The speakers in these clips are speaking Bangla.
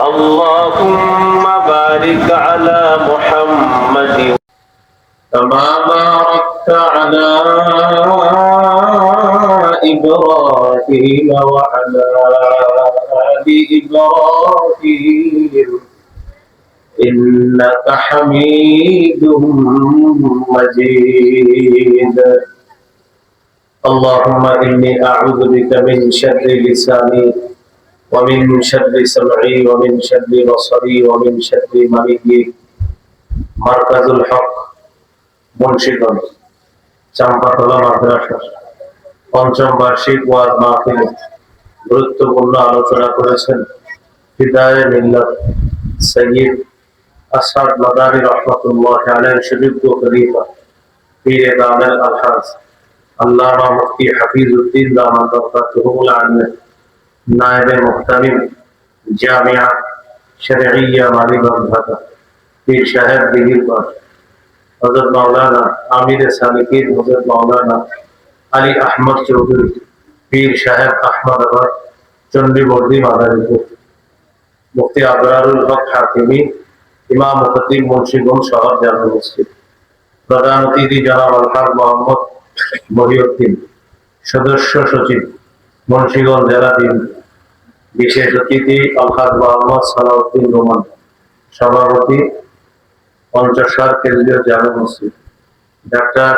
اللهم بارك على محمد كما باركت على إبراهيم وعلى آل إبراهيم إنك حميد مجيد. اللهم إني أعوذ بك من شر لساني ومن شر سمعي ومن شر بصري ومن شر مني. মারকাজুল হক মুন্সিগঞ্জ চাম্পাতলা মাদ্রাসা পঞ্চম বার্ষিক ওয়াজ মাহফিলে গুরুত্বপূর্ণ আলোচনা করেছেন হিদায়ে মিল্লাত সৈয়দ আসাদ মাদানী রহমাতুল্লাহ আলাইহি সুযোগ্য খলিফা পীরে দামেল আলহাজ আল্লামা মুফতি হাফিজউদ্দিন দামাত বরকাতুহুল আলিয়া নায়েবে মুহতামিম জামিয়া শরঈয়া মালিগঞ্জ ঢাকা পীর সাহেব দিঘিরপাড় হযরত মাওলানা আমিরে সালিকিন হযরত মাওলানা আলী আহমদ চৌধুরী পীর সাহেব আহমদাবাদ চন্ডীবর্দী মাদারীপুর মুফতি আবরারুল হক হাকিমি ইমাম খতিব মুন্সিগঞ্জ শহর জামে মসজিদ প্রধান অতিথি জনাব আলহাজ মোহাম্মদ মহিউদ্দিন সদস্য সচিব মুন্সিগঞ্জ জেলা বিএনপি বিশেষ অতিথি আলহাজ মোহাম্মদ সালাউদ্দিন রোমান সভাপতি পঞ্চসার কেন্দ্রীয় জামে মসজিদ ডাক্তার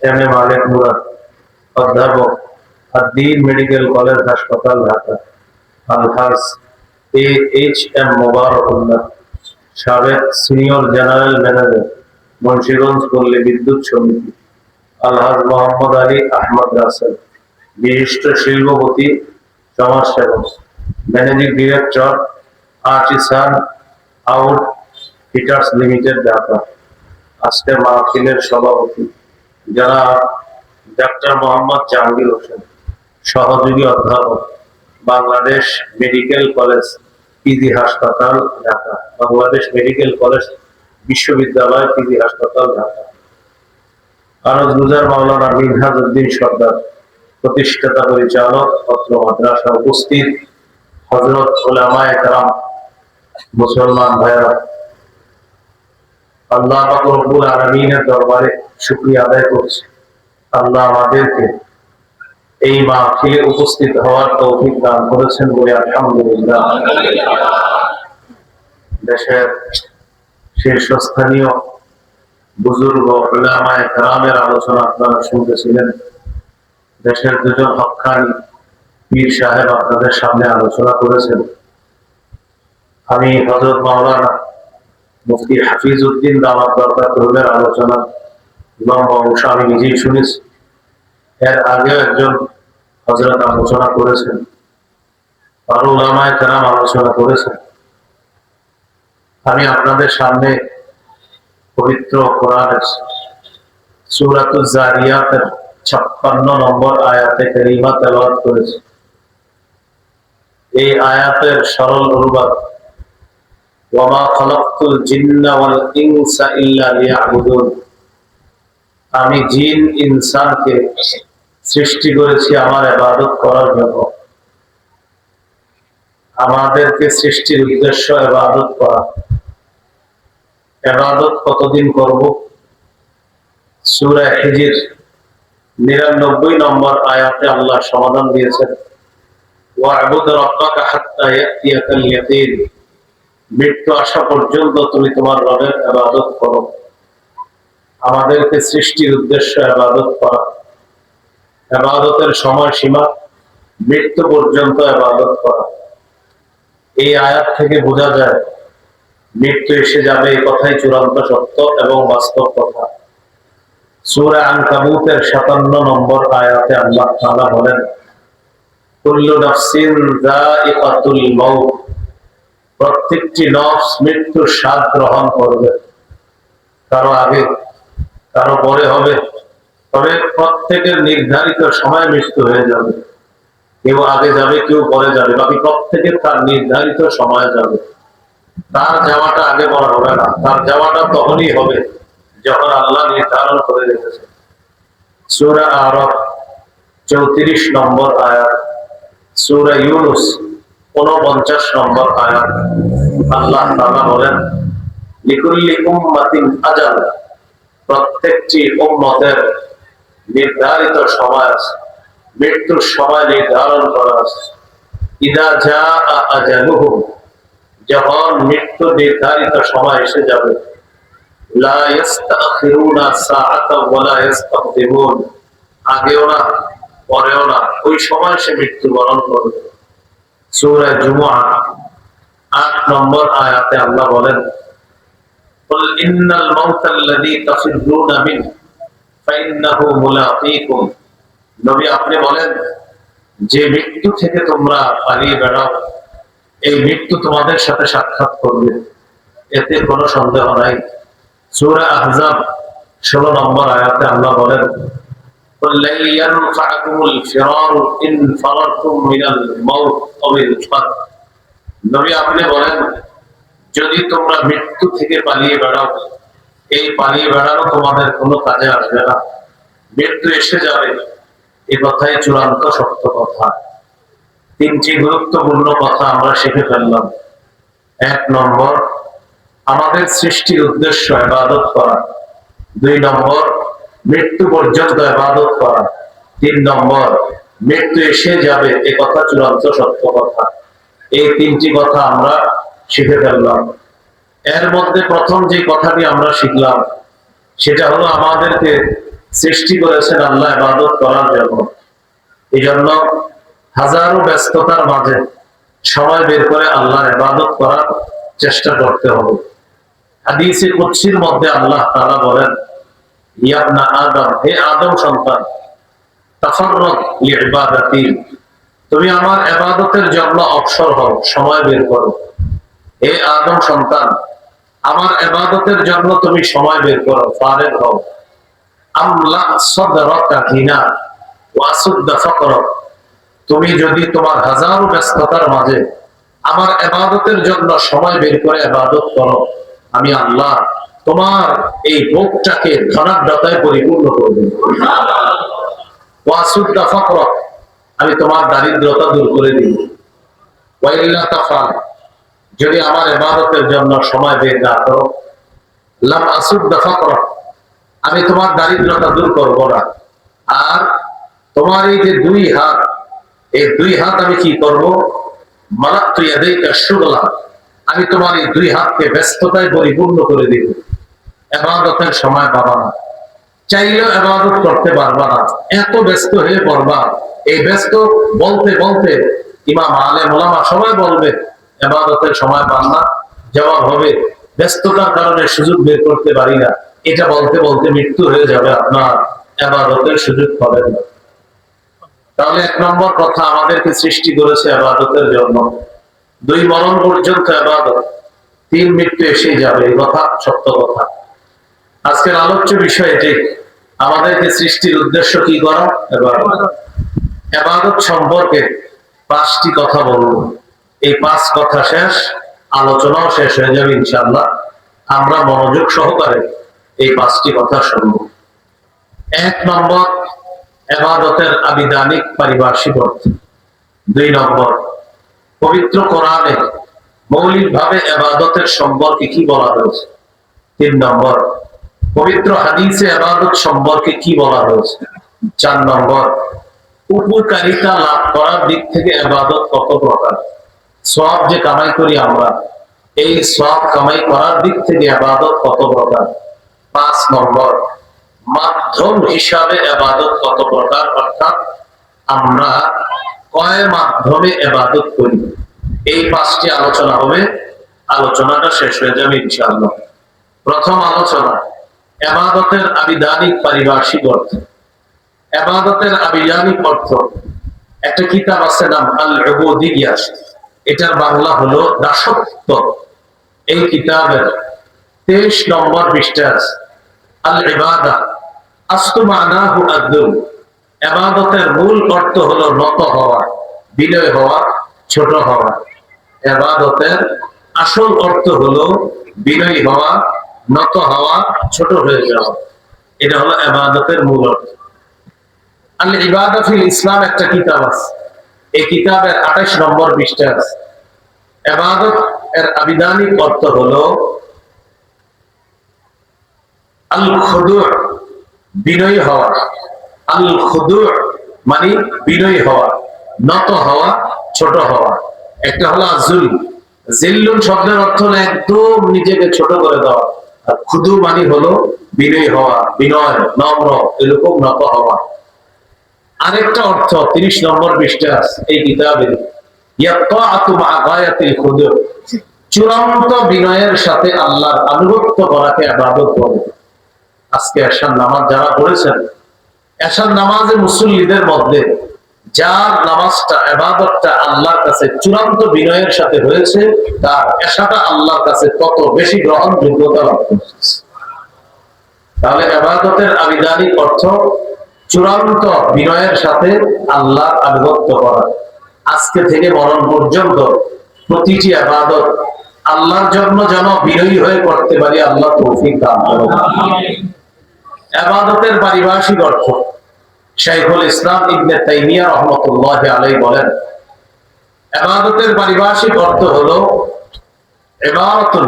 এম এ মালেক মুরাদ অধ্যাপক আদ-দ্বীন মেডিকেল কলেজ হাসপাতাল ঢাকা আলহাজ এ এইচ এম মোবারকুল্লাহ সাবেক সিনিয়র জেনারেল ম্যানেজার মুন্সিগঞ্জ পল্লী বিদ্যুৎ সমিতি আলহাজ মোহাম্মদ আলী আহমদ রাসেল বিশিষ্ট শিল্পপতি সমাজসেবক managing director artisan out fitters limited Dhaka. আজকের মাহফিলের সভাপতি জনাব ডাক্তার মোহাম্মদ জাহাঙ্গীর হোসেন সহযোগী অধ্যাপক বাংলাদেশ মেডিকেল কলেজ পিজি হাসপাতাল ঢাকা বাংলাদেশ মেডিকেল কলেজ বিশ্ববিদ্যালয় পিজি হাসপাতাল ঢাকা। আরজ গুজার মাওলানা মিনহাজ উদ্দিন সর্দার প্রতিষ্ঠাতা পরিচালক অত্র মাদ্রাসা উপস্থিত হযরত উলামায়ে কেরাম মুসলমান ভাইরা আল্লাহ পাক রব্বুল আলামিনের দরবারে শুকরিয়া আদায় করছি আল্লাহ আমাদেরকে এই মাহফিলে উপস্থিত হওয়ার তৌফিক দান করেছেন বলে আলহামদুলিল্লাহ। দেশের শীর্ষস্থানীয় বুজুর্গ উলামায়ে কেরামের আলোচনা আপনারা শুনতেছিলেন। দেশের দুজন হক্কানি পীর সাহেব আপনাদের সামনে আলোচনা করেছেন। আমি হযরত মাওলানা মুফতি হাফিজউদ্দিন দামাত বরকাতুহুর আলোচনা লম্বা অংশ আমি নিজেই শুনেছি। এর আগে একজন হযরত আলোচনা করেছেন, আরো উলামায়ে কেরাম আলোচনা করেছেন। আমি আপনাদের সামনে পবিত্র কোরআনের সূরাতুজ জারিয়াতের 56 নম্বর আয়াতে কারিমা তেলাওয়াত করেছি। এই আয়াতের সরল অনুবাদ ওয়ামা খালাকতুল জিন্না ওয়াল ইনসা ইল্লা লিয়াবুদুন, আমি জিন ইনসানকে সৃষ্টি করেছি আমার ইবাদত করার জন্য। আমাদেরকে সৃষ্টির উদ্দেশ্য ইবাদত করা। ইবাদত কতদিন করব? সূরা হিজর 99 নম্বর আয়াতে আল্লাহ সমাধান দিয়েছেন, ওয়া'বুদ রাব্বাকা হাত্তা ইয়াতিয়াকাল ইয়াকিন, মৃত্যু আসা পর্যন্ত তুমি তোমার রবের ইবাদত করো। আমাদেরকে সৃষ্টির উদ্দেশ্য ইবাদত করা। ইবাদতের সময়সীমা মৃত্যু পর্যন্ত ইবাদত করা। এই আয়াত থেকে বোঝা যায় মৃত্যু এসে যাবে, এই কথাই চূড়ান্ত সত্য এবং বাস্তব কথা। সূরা আনকাবুতের 57 নম্বর আয়াতে আল্লাহ তাআলা বলেন, কুল্লু নাফসিন যায়িকাতুল মাউত, প্রত্যেকটি নফস মৃত্যুর স্বাদ গ্রহণ করবে। কারো আগে কারো পরে হবে, তবে প্রত্যেকের নির্ধারিত সময় মৃত্যু হয়ে যাবে। কেউ আগে যাবে, কেউ পরে যাবে, বাকি প্রত্যেকের তার নির্ধারিত সময় যাবে। তার যাওয়াটা আগে পরে হবে না, তার যাওয়াটা তখনই হবে যখন আল্লাহ নির্ধারণ করে রেখেছে। সূরা আরাফ 34 নম্বর আয়াত, সূরা ইউনূস 49 নম্বর আয়াত আল্লাহ তাআলা বলেন, লিকুল্লি উম্মাতিন আজাল, প্রত্যেকটি উম্মতের নির্ধারিত সময় আছে, মৃত্যুর সময় নির্ধারণ করা আছে। ইদা জাআ আজালুহুম, যখন মৃত্যু নির্ধারিত সময় এসে যাবে, লা ইস্তাখিরুনা সাআতাও ওয়া লা ইস্তাকদিমুন, আগেও না পরেও না, ওই সময় সে মৃত্যুবরণ করবে। সূরা জুমুআ 8 নম্বর আয়াতে আল্লাহ বলেন, কুল ইন্নাল মাউতাল্লাযী তাফিররুনা মিনহু ফাইন্নাহু মুলাকীকুম, নবী আপনি বলেন যে মৃত্যু থেকে তোমরা পালিয়ে বেড়াও, এই মৃত্যু তোমাদের সাথে সাক্ষাৎ করবে, এতে কোনো সন্দেহ নাই। সূরা আহজাব 16 নম্বর আয়াতে আল্লাহ বলেন, কুল লা ইয়ানফাকুমুল ফিরারু ইন ফারারতুম মিনাল মাউত আওয়াল ফাত, নবী আপনি বলেন যদি তোমরা মৃত্যু থেকে পালিয়ে বেড়াও, এই পালিয়ে বেড়ানো তোমাদের কোনো কাজে আসবে না, মৃত্যু এসে যাবে, এই কথাই চূড়ান্ত সত্য কথা। 3টি গুরুত্বপূর্ণ কথা আমরা শিখে ফেললাম। 1 নম্বর, আমাদের সৃষ্টির উদ্দেশ্য ইবাদত করা। 2 নম্বর, মৃত্যু পর্যন্ত ইবাদত করা। 3 নম্বর, মৃত্যু এসে যাবে, এই কথা চূড়ান্ত সত্য কথা। এই 3টি কথা আমরা শিখে ফেললাম। এর মধ্যে প্রথম যে কথাটি আমরা শিখলাম সেটা হলো আমাদেরকে সৃষ্টি করেছেন আল্লাহ ইবাদত করার জন্য। এই জন্য হাজারো ব্যস্ততার মাঝে সময় বের করে আল্লাহর ইবাদত করার চেষ্টা করতে হবে। হাদিসে কুদসির মধ্যে আল্লাহ তাআলা বলেন, ইয়া ইবনা আদম, হে আদম সন্তান, তাফাররাক লিইবাদাতি, তুমি আমার ইবাদতের জন্য অবসর হও, সময় বের করো। হে আদম সন্তান, আমার ইবাদতের জন্য তুমি সময় বের করো, ফারেগ হও। আমলা সাদরাকা গিনা ওয়া সুদ্দা ফাকরাক, তুমি যদি তোমার হাজারো ব্যস্ততার মাঝে আমার ইবাদতের জন্য সময় বের করে ইবাদত করো, আমি আল্লাহ তোমার এই ভোগটাকে ধনাঢ্যতায় পরিপূর্ণ করে দেব। ওয়া সুদ্দা ফাকরাক, আমি তোমার দারিদ্রতা দূর করে দিব। ওয়া ইল্লা তাফাল, যদি আমার ইবাদতের জন্য সময় বের না করো, লাম আসুদ্দা ফাকরাক, আমি তোমার দারিদ্রতা দূর করব না। আর তোমার এই যে 2 হাত, এই 2 হাত আমি কি করব, মালাকতু ইয়াদাইকা শুগলা, আমি তোমার এই 2 হাতকে ব্যস্ততায় পরিপূর্ণ করে দিব। ইবাদতের সময় পাবা না, চাইলেও ইবাদত করতে পারবা না, এত ব্যস্ত হয়ে পড়বা। এই ব্যস্ত বলতে বলতে ইমাম আলেম ওলামা সবাই বলবে ইবাদতের সময় পান না, জবাব হবে ব্যস্ততার কারণে সুযোগ বের করতে পারি না। এটা বলতে বলতে মৃত্যু হয়ে যাবে, আপনার ইবাদতের সুযোগ পাবেন না। তাহলে 1 নম্বর কথা, আমাদেরকে সৃষ্টি করেছে ইবাদতের জন্য। 2 মরণ পর্যন্ত ইবাদত, 3 মৃত্যু এসে যাবে, এই কথা সত্য কথা। আজকের আলোচ্য বিষয় এটি, আমাদেরকে সৃষ্টির উদ্দেশ্য কি করা, ইবাদত। ইবাদত সম্পর্কে 5টি কথা বলবো। এই 5 কথা শেষ, আলোচনাও শেষ হয়ে যাবে ইনশাআল্লাহ। আমরা মনোযোগ সহকারে এই 5টি কথা শুনব। 1 নম্বর, ইবাদতের আবিধানিক পারিভাষিক অর্থ। 2 নম্বর, পবিত্র কোরআনে মৌলিকভাবে ইবাদতের সম্পর্কে কি বলা হয়েছে। 3 নম্বর, পবিত্র হাদিসে ইবাদত সম্পর্কে কি বলা হয়েছে। 4 নম্বর, উপকারিতা লাভ করার দিক থেকে ইবাদত কত প্রকার। সওয়াব যে কামাই করি আমরা, এই সওয়াব কামাই করার দিক থেকে ইবাদত কত প্রকার। 5 নম্বর, মাধ্যম হিসাবে ইবাদত কত প্রকার, অর্থাৎ আমরা কয় মাধ্যমে ইবাদত করি। এই 5টি আলোচনা হবে, আলোচনাটা শেষ হয়ে যাবে ইনশাআল্লাহ। প্রথম আলোচনা, ইবাদতের আবিধানিক পারিভাষিক অর্থ। ইবাদতের আবিধানিক অর্থ, একটা কিতাব আছে নাম আল উবুদিয়্যাহ, এটার বাংলা হলো দাসত্ব। এই কিতাবের 23 নম্বর পৃষ্ঠা আছে, আল ইবাদা আসলু মানাহু আদ-দুল, ইবাদতের মূল অর্থ হলো নত হওয়া, বিনয় হওয়া, ছোট হওয়া। ইবাদতের আসল অর্থ হলো বিনয়ী হওয়া, নত হওয়া, ছোট হয়ে যাওয়া। এটা হলো ইবাদতের মূল অর্থ। আল ইবাদা ফিল ইসলাম একটা কিতাব আছে, এই কিতাবের 28 নম্বর পৃষ্ঠা আছে, ইবাদত এর আবিধানিক অর্থ হলো আল খুদু, বিনয়ী হওয়া। আল খুদু মানে বিনয়ী হওয়া, নত হওয়া, ছোট হওয়া। একটা হলো আজুল, জিল্লুন শব্দের অর্থ হলো একদম নিজেকে ছোট করে দেওয়া। আর খুদু মানে হলো বিনয়ী হওয়া, বিনয়, নম্র, এরকম নত হওয়া। আরেকটা অর্থ 30 নম্বর পৃষ্ঠা এই কিতাবে, ইয়াতাআতু মা গায়াতিল খুদু, চূড়ান্ত বিনয়ের সাথে আল্লাহর আনুগত্য করাকে ইবাদত বলে। আজকে এশার নামাজ যারা পড়েছেন, এশার নামাজে মুসল্লিদের মধ্যে যার নামাজটা, ইবাদতটা আল্লাহর কাছে চূড়ান্ত বিনয়ের সাথে হয়েছে, তার এশাটা আল্লাহর কাছে তত বেশি গ্রহণযোগ্যতা লাভ করছে। তাহলে ইবাদতের আবিধানিক অর্থ চূড়ান্ত বিনয়ের সাথে আল্লাহর আনুগত্য করা। আজকে থেকে মরণ পর্যন্ত প্রতিটি ইবাদত আল্লাহর জন্য যেন বিনয়ী হয়ে করতে পারি, আল্লাহ তৌফিক দান করুন। ইবাদতের পারিভাষিক অর্থ শাইখুল ইসলাম ইবনে তাইমিয়া রাহমাতুল্লাহি আলাইহি বলেন, ইবাদতের পারিভাষিক অর্থ হলো ইবারাতুন,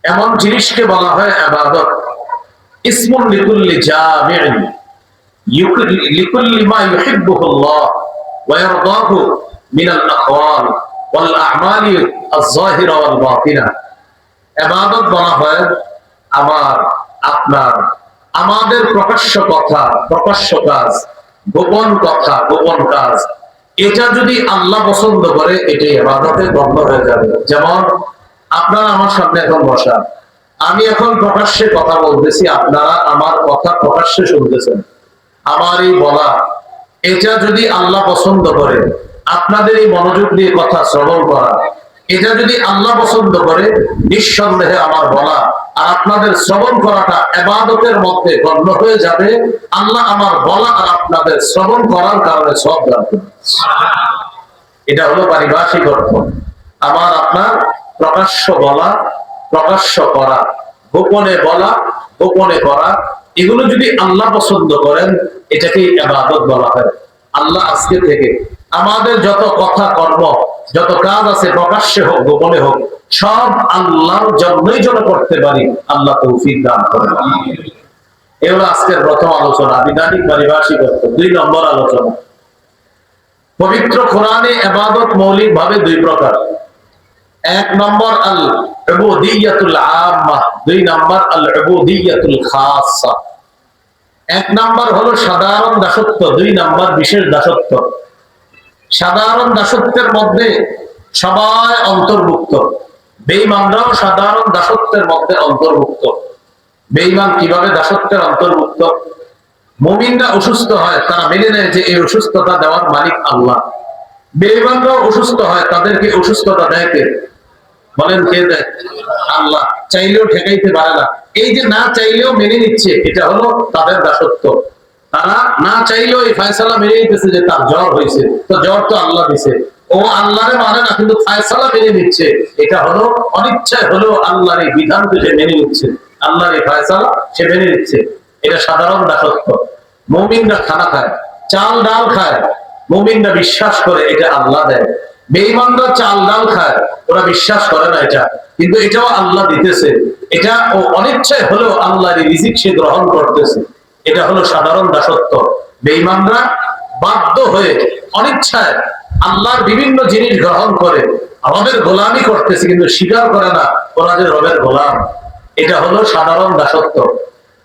এমন জিনিসকে বলা হয় ইবাদত, ইসমুন লিকুল্লি জামিউন লিকুল্লি মা ইউহিব্বুহুল্লাহ ওয়া ইয়ারদাহু মিনাল আকওয়াল ওয়াল আ'মালি আয-যাহিরা ওয়াল বাতিনা। ইবাদত বলা হয় আমার, আপনার, আমাদের প্রকাশ্য কথা, প্রকাশ্য কাজ, গোপন কথা, গোপন কাজ, এটা যদি আল্লাহ পছন্দ করে এটাই ইবাদতে গণ্য হয়ে যাবে। যেমন আপনারা আমার সামনে এখন বসা, আমি এখন প্রকাশ্যে কথা বলতেছি, আপনারা আমার কথা প্রকাশ্যে শুনতেছেন। আমার এই বলা, এটা যদি আল্লাহ পছন্দ করে, আপনাদের এই মনোযোগ দিয়ে কথা শ্রবণ করা, এটা যদি আল্লাহ পছন্দ করে, নিঃসন্দেহে আমার বলা আর আপনাদের শ্রবণ করাটা ইবাদতের মধ্যে গণ্য হয়ে যাবে। আল্লাহ আমার বলা আর আপনাদের শ্রবণ করার কারণে সওয়াব দান করবেন। এটা হলো পারিভাষিক অর্থ। আমার আপনার প্রকাশ্য বলা, প্রকাশ্য করা, গোপনে বলা, গোপনে করা, এগুলো যদি আল্লাহ পছন্দ করেন এটাকে ইবাদত বলা হয়। আল্লাহ আজকে থেকে আমাদের যত কথা, কর্ম, যত কাজ আছে, প্রকাশ্যে হোক গোপনে হোক, সব আল্লাহর জন্যই যেন করতে পারি, আল্লাহ তৌফিক দান করেন। এই হলো আজকের প্রথম আলোচনা, বিধানিক পারিভাষিক অর্থ। 2 নম্বর আলোচনা, পবিত্র কোরআনে ইবাদত মৌলিক ভাবে 2 প্রকার। 1 নম্বর আল উবুদিয়াতুল আম্মাহ, 2 নম্বর আল উবুদিয়াতুল খাসসা। 1 নম্বর হলো সাধারণ দাসত্ব, 2 নম্বর বিশেষ দাসত্ব। সাধারণ দাসত্বের মধ্যে সবাই অন্তর্ভুক্ত, বেঈমানরাও সাধারণ দাসত্বের মধ্যে অন্তর্ভুক্ত। বেঈমান কিভাবে দাসত্বের অন্তর্ভুক্ত? মুমিনরা অসুস্থ হয়, তারা মেনে নেয় যে এই অসুস্থতা দেওয়ার মালিক আল্লাহ। বেঈমানরাও অসুস্থ হয়, তাদেরকে অসুস্থতা দেয় কে? বলেন কে দেয়? আল্লাহ। চাইলেও ঠেকাইতে পারে না। এই যে না চাইলেও মেনে নিচ্ছে, এটা হলো তাদের দাসত্ব। তারা না চাইলেও এই ফয়সালা মেনে নিতেছে যে তার জ্বর হয়েছে, তো জ্বর তো আল্লাহ দিছে, ও আল্লাহরে মানে না, কিন্তু ফয়সালা মেনে নিচ্ছে। এটা হলো অনিচ্ছায় হলেও আল্লাহর এই বিধানকে সে মেনে নিচ্ছে, আল্লাহর এই ফয়সালা সে মেনে নিচ্ছে। এটা সাধারণ দাসত্ব। মুমিনরা খানা খায়, চাল ডাল খায়, মুমিনরা বিশ্বাস করে এটা আল্লাহ দেয়। বেঈমানরা চাল ডাল খায়, ওরা বিশ্বাস করে না এটা, কিন্তু এটাও আল্লাহ দিতেছে। এটা ও অনিচ্ছায় হলেও আল্লাহর রিজিক সে গ্রহণ করতেছে। এটা হলো সাধারণ দাসত্ব। বেঈমানরা বাধ্য হয়ে অনিচ্ছায় আল্লাহর বিভিন্ন জিনিস গ্রহণ করে রবের গোলামি করতেছে, কিন্তু স্বীকার করে না ওরা যে রবের গোলাম। এটা হলো সাধারণ দাসত্ব।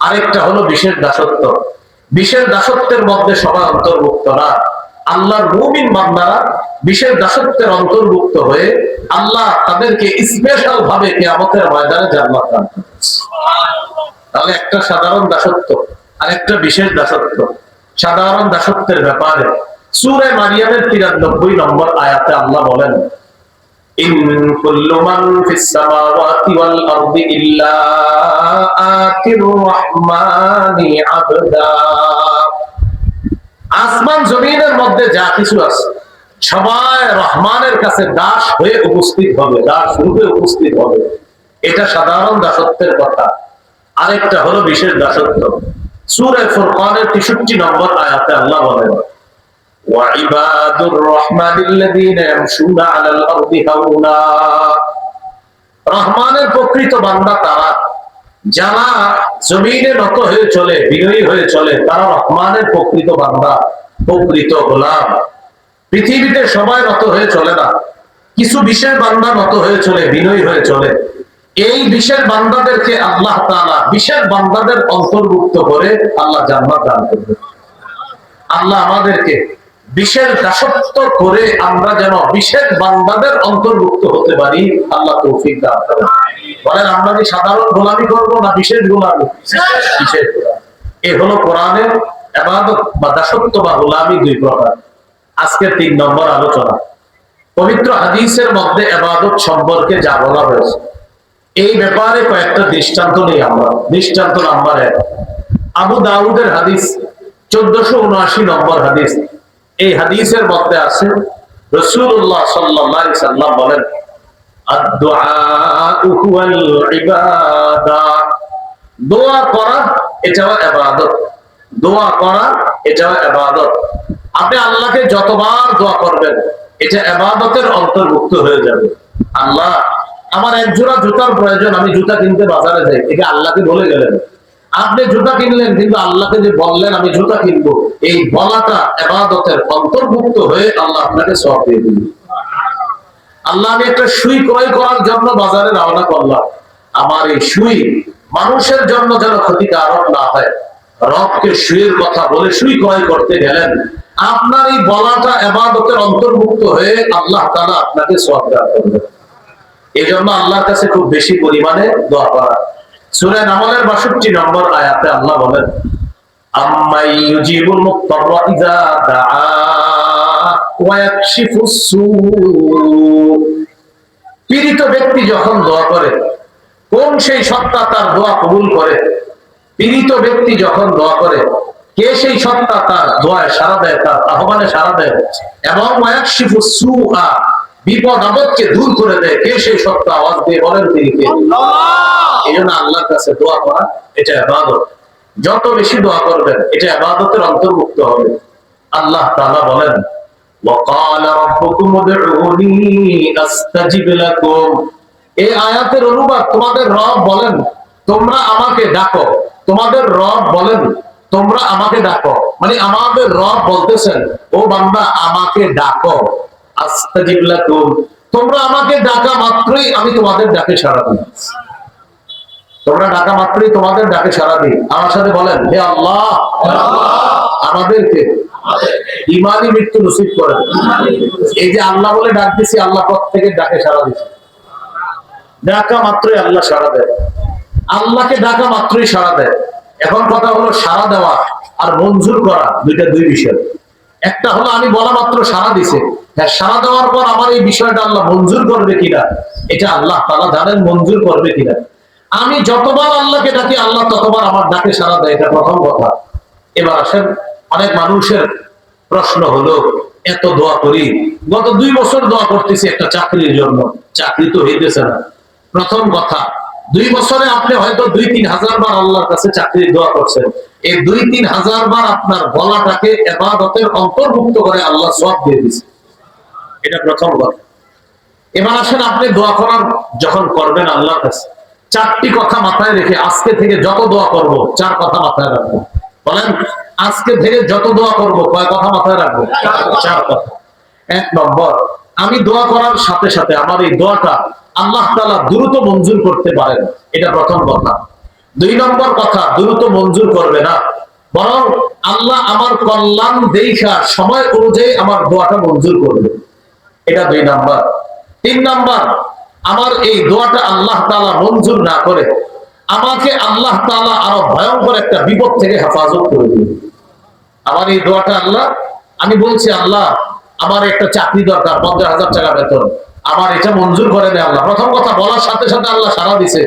আরেকটা হলো বিশেষ দাসত্ব। বিশেষ দাসত্বের মধ্যে সবাই অন্তর্ভুক্ত না। আল্লাহর মুমিন বান্দারা বিশেষ দাসত্বের অন্তর্ভুক্ত হয়ে আল্লাহ তাদেরকে স্পেশাল ভাবে কিয়ামতের ময়দানে জান্নাত দান করবেন। তাহলে একটা সাধারণ দাসত্ব আর একটা বিশেষ দাসত্ব। সাধারণ দাসত্বের ব্যাপারে সূরা মারিয়ামের 93 নম্বর আয়াতে আল্লাহ বলেন, ইন কুল্লু মান ফিস সামাওয়াতি ওয়াল আরদি ইল্লা আতির রাহমানি আবদা। আসমান জমিনের মধ্যে যা কিছু আছে সবাই রহমানের কাছে দাস হয়ে উপস্থিত হবে, দাস রূপে উপস্থিত হবে। এটা সাধারণ দাসত্বের কথা। আরেকটা হলো বিশেষ দাসত্ব। সূরা ফুরকানের 63 নম্বর আয়াতে আল্লাহ বলেন, ওয়াইবাদুর রহমানিল্লাযীনা ইয়ামশুনা আলাল আরদি হাওনা। রহমানের প্রকৃত বান্দা তারা যারা জমিনে নত হয়ে চলে, বিনয়ী হয়ে চলে, তারা রহমানের প্রকৃত বান্দা, প্রকৃত গোলাম। পৃথিবীতে সবাই নত হয়ে চলে না, কিছু বিশেষ বান্দা নত হয়ে চলে, বিনয়ী হয়ে চলে। এই বিশেষ বান্দাদেরকে আল্লাহ তাআলা বিশেষ বান্দাদের অন্তর্ভুক্ত করে আল্লাহ জান্নাত দান করবেন। আল্লাহ আমাদেরকে বিশেষ দাসত্ব করে আমরা যেন বিশেষ বান্দাদের অন্তর্ভুক্ত হতে পারি, আল্লাহ তৌফিক দান করেন। বলেন আমরা কি সাধারণ গোলামি করব না বিশেষ গোলামি? বিশেষ গোলামি। এই হলো কোরআনের ইবাদত বা দাসত্ব বা গোলামি দুই প্রকার। আজকে 3 নম্বর আলোচনা। পবিত্র হাদিসের মধ্যে ইবাদত সম্পর্কে যা বলা হয়েছে এই ব্যাপারে কয়েকটা দৃষ্টান্ত নেই আমরা। দৃষ্টান্ত নাম্বার 1, আবু দাউদের হাদিস 1479 নম্বর হাদিস। এই হাদিসের মধ্যে আছে রাসূলুল্লাহ সাল্লাল্লাহু আলাইহি সাল্লাম বলেন, আদ-দুআউ হুয়াল ইবাদাহ। দোয়া করা এটাও ইবাদত। দোয়া করা এটাও ইবাদত। আপনি আল্লাহকে যতবার দোয়া করবেন এটা ইবাদতের অন্তর্ভুক্ত হয়ে যাবে। আল্লাহ আমার এক জোড়া জুতার প্রয়োজন, আমি জুতা কিনতে বাজারে যাই, এটা আল্লাহকে বলে গেলেন। আপনি জুতা কিনলেন কিন্তু আল্লাহকে যে বললেন আমি জুতা কিনবো, এই বলাটা ইবাদতের অন্তর্ভুক্ত হয়ে আল্লাহ আপনাকে সওয়াব দিয়ে দিবেন। আল্লাহ আমি একটা সুই ক্রয় করার জন্য বাজারে রওনা করলাম, আমার এই সুই মানুষের জন্য যেন ক্ষতিকারক না হয়, রবকে সুইয়ের কথা বলে সুই ক্রয় করতে গেলেন, আপনার এই বলাটা ইবাদতের অন্তর্ভুক্ত হয়ে আল্লাহ তাআলা আপনাকে সওয়াব দান করবেন। এই জন্য আল্লাহর কাছে খুব বেশি পরিমাণে দোয়া করা। সূরা নামলের 62 নম্বর আয়াতে আল্লাহ বলেন, আম্মাই ইউজিবুল মুত্তাররা ইযা দাআ ওয়া ইয়াকশিফুস সূ। পীড়িত ব্যক্তি যখন দোয়া করে, কোন সেই সত্তা তার দোয়া কবুল করে? পীড়িত ব্যক্তি যখন দোয়া করে, কে সেই সত্তা তার দোয়ায় সাড়া দেয়, তার আহ্বানে সাড়া দেয় এবং ওয়া ইয়াকশিফুস সূআ, বিপদ আপদকে দূর করে দেয়, কে সেই সত্তা? আওয়াজ দিয়ে বলেন তিনি কে? আল্লাহ। এই জন্য আল্লাহর কাছে দোয়া করা এটা ইবাদত। যত বেশি দোয়া করবেন এটা ইবাদতের অন্তর্ভুক্ত হবে। আল্লাহ তাআলা বলেন, ওয়াকালা রাব্বুকুম উদউনি আস্তাজিব লাকুম। এই আয়াতের অনুবাদ তোমাদের রব বলেন তোমরা আমাকে ডাকো। তোমাদের রব বলেন তোমরা আমাকে ডাকো, মানে আমাদের রব বলতেছেন ও বান্দা আমাকে ডাকো। আস্তাজিব লাকুম, তোমরা আমাকে ডাকা মাত্রই আমি তোমাদের ডাকে সাড়া দিই। তোমরা ডাকা মাত্রই তোমাদের ডাকে সাড়া দিই। আমার সাথে বলেন, হে আল্লাহ আমাদেরকে ঈমানি মৃত্যু নসিব করেন। এই যে আল্লাহ বলে ডাক দিছি, আল্লাহ প্রত্যেকের ডাকে সাড়া দিচ্ছে। ডাকা মাত্রই আল্লাহ সাড়া দেয়, আল্লাহকে ডাকা মাত্রই সাড়া দেয়। এখন কথা হলো সাড়া দেওয়া আর মঞ্জুর করা দুই বিষয়। একটা হলো আমি বলা মাত্র সাড়া দিছে, হ্যাঁ সাড়া দেওয়ার পর আমার এই বিষয়টা আল্লাহ মঞ্জুর করবে কিনা এটা আল্লাহ তাআলা জানেন, মঞ্জুর করবে কিনা। আমি যতবার আল্লাহকে ডাকি আল্লাহ ততবার আমার ডাকে সাড়া দেয়, এটা প্রথম কথা। এবার আসেন, অনেক মানুষের প্রশ্ন হলো এত দোয়া করি, গত 2 বছর দোয়া করতেছি একটা চাকরির জন্য, চাকরি তো হইতেছে না। প্রথম কথা, 2 বছরে আপনি হয়তো 2-3 হাজার বার আল্লাহর কাছে চাকরির দোয়া করছেন। এই 2-3 হাজার বার আপনার বলাটাকে ইবাদতের অন্তর্ভুক্ত করে আল্লাহ সওয়াব দিয়ে দিয়েছে, এটা প্রথম কথা। এবার আসেন, আপনি দোয়া করার যখন করবেন আল্লাহর কাছে 4টি কথা মাথায় রেখে আজকে থেকে যত দোয়া করব 4 কথা মাথায় রাখবো। বলেন আজকে থেকে যত দোয়া করব কয় কথা মাথায় রাখবো? 4 কথা। 1 নম্বর, আমি দোয়া করার সাথে সাথে আমার এই দোয়াটা আল্লাহ তাআলা দ্রুত মঞ্জুর করতে পারেন, এটা প্রথম কথা। 2 নম্বর কথা, দ্রুত মঞ্জুর করবে না, বরং আল্লাহ আমার কল্যাণ দেখা সময় অনুযায়ী আমার দোয়াটা মঞ্জুর করবে, এটা 2 নম্বর। 3 নম্বর, আমার এই দোয়াটা আল্লাহ তাআলা মঞ্জুর না করে আমাকে আল্লাহ তাআলা আরো ভয়ঙ্কর একটা বিপদ থেকে হেফাজত করে দিবেন। আমার এই দোয়াটা আল্লাহ, আমি বলছি আল্লাহ আমার একটা চাকরি দরকার, 50,000 টাকা বেতন, আমার এটা মঞ্জুর করে দেয় আল্লাহ। প্রথম কথা বলার সাথে সাথে আল্লাহ সাড়া দিছে,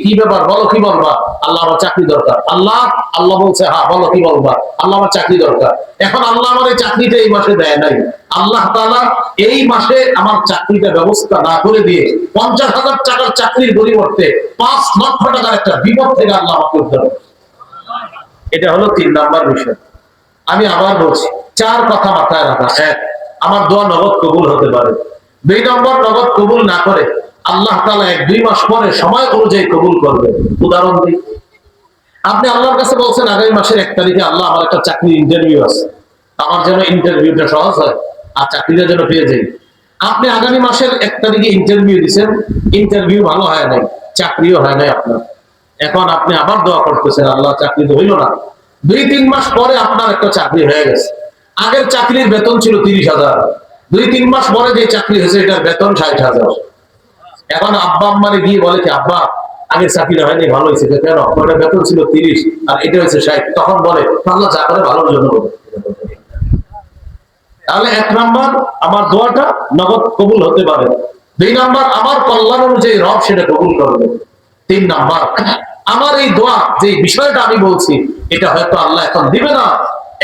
কি ব্যাপার বলো, কি বলবা? আল্লাহ আমার চাকরি দরকার। আল্লাহ বলছে হ্যাঁ বলো কি বলবা? আল্লাহ আমার চাকরি দরকার। এখন আল্লাহ আমার এই চাকরিটা এই মাসে দেয় নাই, আল্লাহ তাআলা এই মাসে আমার চাকরিটা ব্যবস্থা না করে দিয়ে 50,000 টাকার চাকরির পরিবর্তে 5 লক্ষ টাকার একটা বিপদ থেকে আল্লাহ আমাকে উদ্ধার। এটা হলো 3 নাম্বার বিষয়। আমি আবার বলছি, চার কথা মাথায় রাখা। এক, আমার দোয়া নগদ কবুল হতে পারে। 2 নম্বর, নগদ কবুল না করে আল্লাহ তাআলা 1-2 মাস পরে সময় অনুযায়ী কবুল করবে। উদাহরণ দিই, আপনি আল্লাহর কাছে বলছেন আগামী মাসের 1 তারিখে আল্লাহ আমার একটা চাকরির ইন্টারভিউ আছে, আমার যেন ইন্টারভিউটা সহজ হয় আর চাকরিটা যেন পেয়ে যাই। আপনি আগামী মাসের 1 তারিখে ইন্টারভিউ দিচ্ছেন, ইন্টারভিউ ভালো হয় নাই, চাকরিও হয় নাই আপনার। এখন আপনি আবার দোয়া করতেছেন আল্লাহ চাকরি তো হইল না। 2-3 মাস পরে আপনার একটা চাকরি হয়ে গেছে। আগের চাকরির বেতন ছিল 30,000, 2-3 মাস পরে যে চাকরি হয়েছে এটার বেতন 60,000। এখন আব্বা আম্মারে গিয়ে বলে কি আব্বা আগের চাকরি হয়নি, ভালো হয়েছে কেন? ওটা বেতন ছিল 30 আর এটা হয়েছে 60। তখন বলে আল্লাহ যা করে ভালোর জন্য করে। তাহলে 1 নম্বর, আমার দোয়াটা নগদ কবুল হতে পারে। 2 নম্বর, আমার কল্যাণ অনুযায়ী রব সেটা কবুল করবে। 3 নম্বর, আমার এই দোয়া যে বিষয়টা আমি বলছি এটা হয়তো আল্লাহ এখন দিবে না,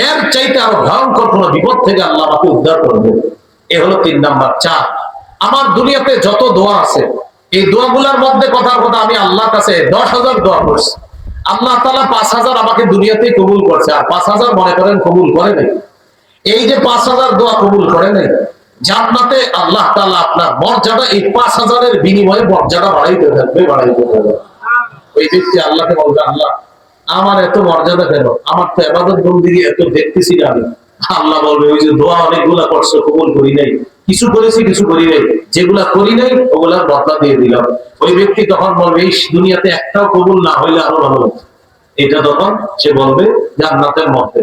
এর চাইতে আরো ভয়ঙ্কর কোন বিপদ থেকে আল্লাহ আমাকে উদ্ধার করবে। এ হলো 3 নম্বর। 4, আমার দুনিয়াতে যত দোয়া আছে এই দোয়াগুলোর মধ্যে কথার কথা আমি আল্লাহর কাছে 10,000 দোয়া করছি, আল্লাহ তাআলা 5,000 আমাকে দুনিয়াতেই কবুল করছে, আর 5,000 মনে করেন কবুল করে নাই। এই যে 5,000 দোয়া কবুল করে নাই, জান্নাতে আল্লাহ তাআলা আপনার মর্যাদা এই 5,000 এর বিনিময়ে মর্যাদা বাড়াইতে থাকবে, বাড়াইতে থাকবে। ওই ব্যক্তি আল্লাহকে বলবে আল্লাহ আমার এত মর্যাদা কেন, আমার তো ইবাদত বন্দেগী এত দেখতেছি না আমি। আল্লাহ বলবে ওই যে দোয়া অনেকগুলা করছো কবুল করি নাই, কিছু করেছি কিছু করি নাই, যেগুলা করি নাই ওগুলার বদলা দিয়ে দিলাম। ওই ব্যক্তি তখন বলবে এই দুনিয়াতে একটাও কবুল না হইলে আরো ভালো হতো। এটা তখন সে বলবে জান্নাতের মধ্যে।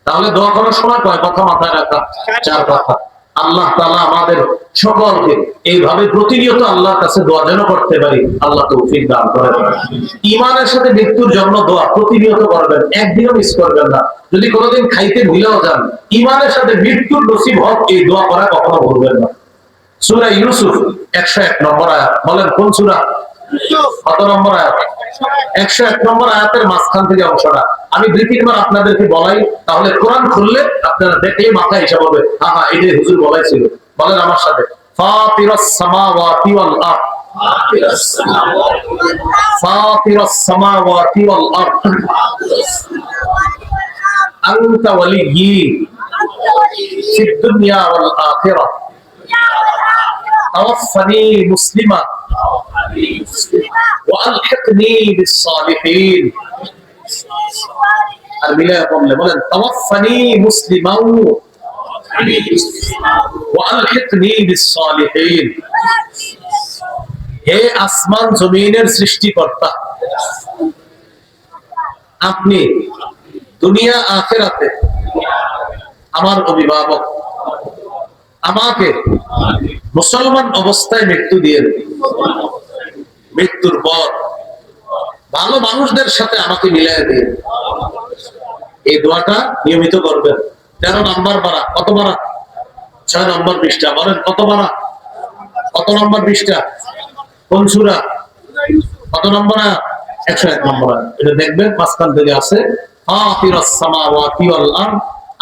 তাহলে দোয়া করার সময় কয় কথা মাথায় রাখা? 4 কথা। আল্লাহ তাআলা আমাদের সকলকে এইভাবে প্রতিনিয়ত আল্লাহর কাছে দোয়া যেন করতে পারি, আল্লাহ তৌফিক দান করেন। ঈমানের সাথে মৃত্যুর জন্য দোয়া প্রতিনিয়ত করবেন, একদিনও মিস করবেন না। যদি কোনোদিন খাইতে ভুলেও যান, ঈমানের সাথে মৃত্যুর নসিব হক এই দোয়া করা কখনো ভুলবেন না। সূরা ইউসুফ 101 নম্বর আয়াত, বলেন কোন সূরা? কত নম্বর আয়াত? 101 নম্বর আয়াতের মাঝখান থেকে অংশটা আমি 2-3 বার আপনাদেরকে বলাই, তাহলে কোরআন খুললে আপনারা দেখলে মাথায় হিসাব হবে, হ্যাঁ হ্যাঁ এটাই হুজুর বলাইছিল। বলেন আমার সাথে, ফাতিরাস সামাওয়াতি ওয়াল আরদ, ফাতিরাস সামাওয়াতি ওয়াল আরদ আনতা ওয়ালিয়্যি ফিদ দুনিয়া ওয়াল আখিরাহ তাওয়াফফানি মুসলিমা وألحقني بالصالحين। বলেন তাওয়াফফানি মুসলিমা وألحقني بالصالحين। হে আসমান জমিনের সৃষ্টিকর্তা, আপনি দুনিয়া আখিরাতে আমার অভিভাবক, আমাকে মুসলমান অবস্থায় মৃত্যু দিয়ে দিন। মৃত্যুর পর ভালো মানুষদের সাথে আমাকে মিলাই দিন। এই দোয়াটা নিয়মিত করবেন। 13 নম্বর পারা, কত পারা? 6 নম্বর পৃষ্ঠা। বলেন কত পারা? কত নম্বর পৃষ্ঠা? কোন সূরা? কত নম্বর? 101 নম্বর। এটা দেখবেন মাঝখান থেকে আছে, ফাতিরাস সামাওয়াতি ওয়াল আরদ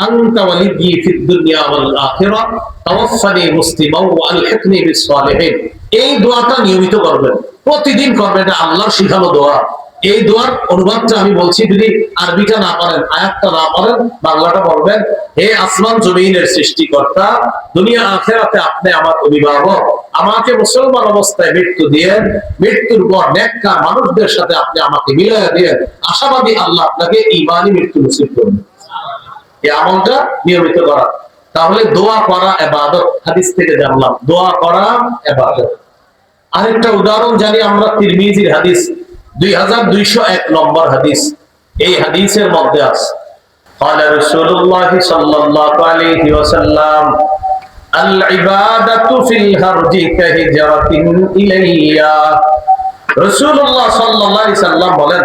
আনতা ওয়ালিয়্যি ফিদ দুনিয়া ওয়াল আখিরাহ তাওয়াফফানি মুসলিমান ওয়া আলহিকনি বিস সালিহিন। এই দোয়াটা নিয়মিত করবেন, প্রতিদিন করবেন। এটা আল্লাহর শিখানো দোয়া। এই দোয়ার অনুবাদটা আমি বলছি, যদি আরবিটা না পারেন, আয়াতটা না পারেন, বাংলাটা বলবেন। হে আসমান জমিনের সৃষ্টিকর্তা, দুনিয়া আখিরাতে আপনি আমার অভিভাবক, আমাকে মুসলমান অবস্থায় মৃত্যু দিয়েন, মৃত্যুর পর নেককার মানুষদের সাথে আপনি আমাকে মিলাইয়া দিয়েন। আশাবাদী আল্লাহ আপনাকে ঈমানি মৃত্যু নসিব করবেন। এই আমলটা নিয়মিত করা। তাহলে দোয়া করা ইবাদত, হাদিস থেকে জানলাম দোয়া করা ইবাদত। আরেকটা উদাহরণ জানি আমরা, তিরমিজির হাদিস 2201 নম্বর হাদিস। এই হাদিসের মধ্যে আছে, قال رسول الله صلى الله عليه وسلم العبادة في الهرج كهجرة إليّا। রাসূলুল্লাহ সাল্লাল্লাহু আলাইহি সাল্লাম বলেন,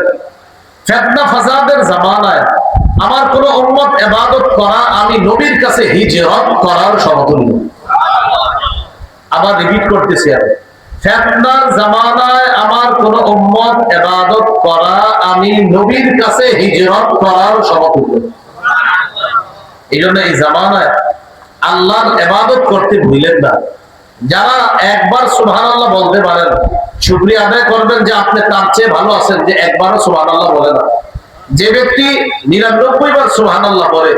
ফিতনা ফাসাদের জামানায় আমার কোন উম্মত ইবাদত করা আমি নবীর কাছে হিজরত করার সমতুল্য। আবার রিপিট করতেছি, আমি ফিতনার জামানায় আমার কোন উম্মত ইবাদত করা আমি নবীর কাছে হিজরত করার সমতুল্য। এইজন্য এই জামানায় আল্লাহর ইবাদত করতে ভুলেন না। যারা একবার সুবহানাল্লাহ বলতে পারেন, শুকরিয়া আদায় করবেন যে আপনি তার চেয়ে ভালো আছেন যে একবারও সুবহানাল্লাহ বলে না। যে ব্যক্তি 99 বার সুবহানাল্লাহ বলে,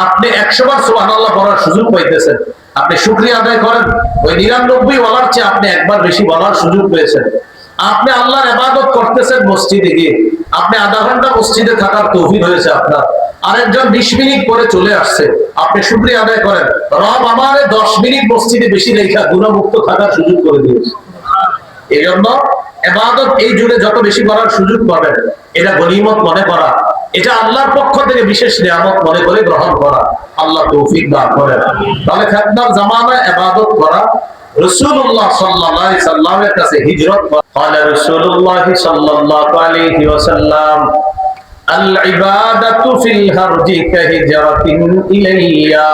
আপনি 100 বার সুবহানাল্লাহ বলার সুযোগ পাইতেছেন, আপনি শুকরিয়া আদায় করেন। ওই 99 বলার চেয়ে আপনি একবার বেশি বলার সুযোগ পেয়েছেন। আপনি আল্লাহর ইবাদত করতেছেন মসজিদে গিয়ে, আপনি আধা ঘন্টা মসজিদে থাকার তৌফিক হয়েছে আপনার, আরেকজন 20 মিনিট পরে চলে আসছে, আপনি শুকরিয়া আদায় করেন, রব আমারে 10 মিনিট মসজিদে বেশি রেখা গুনাহমুক্ত থাকার সুযোগ করে দিয়েছে। এই জন্য ইবাদত এই যুগে যত বেশি করার সুযোগ পাবেন, এটা গনিমত মনে করা, এটা আল্লাহর পক্ষ থেকে বিশেষ নিয়ামত মনে করে গ্রহণ করা। আল্লাহ তৌফিক দান করেন। তাহলে ফিতনার জামানায় ইবাদত করা, রাসূলুল্লাহ সাল্লাল্লাহু আলাইহি সাল্লামের কাছে হিজরত করা। ক্বালা রাসূলুল্লাহ সাল্লাল্লাহু আলাইহি ওয়াসাল্লাম আল ইবাদাতু ফিল হারজি কাহিজরাতিন ইলাইয়া।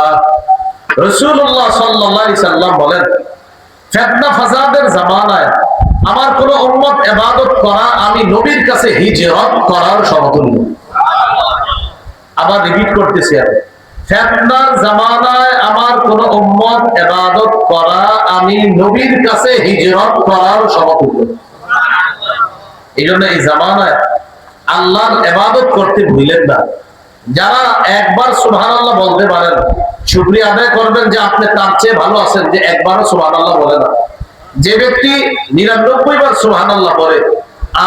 রাসূলুল্লাহ সাল্লাল্লাহু আলাইহি সাল্লাম বলেন, ফিতনা ফাসাদের জামানায় আমার কোন উম্মত ইবাদত করা আমি নবীর কাছে হিজরত করার সমতুল্য। আবার রিপিট করতেছি, আমি ফিতনার জামানায় আমার কোন উম্মত ইবাদত করা আমি নবীর কাছে হিজরত করার সমতুল্য। এই জন্য এই জামানায় আল্লাহর ইবাদত করতে ভুলেন না। যারা একবার সুবহানাল্লাহ বলতে পারেন, শুকরিয়া আদায় করবেন যে আপনি তার চেয়ে ভালো আছেন যে একবারও সুবহানাল্লাহ বলে না। যে ব্যক্তি 99 বার সুবহানাল্লাহ পড়ে,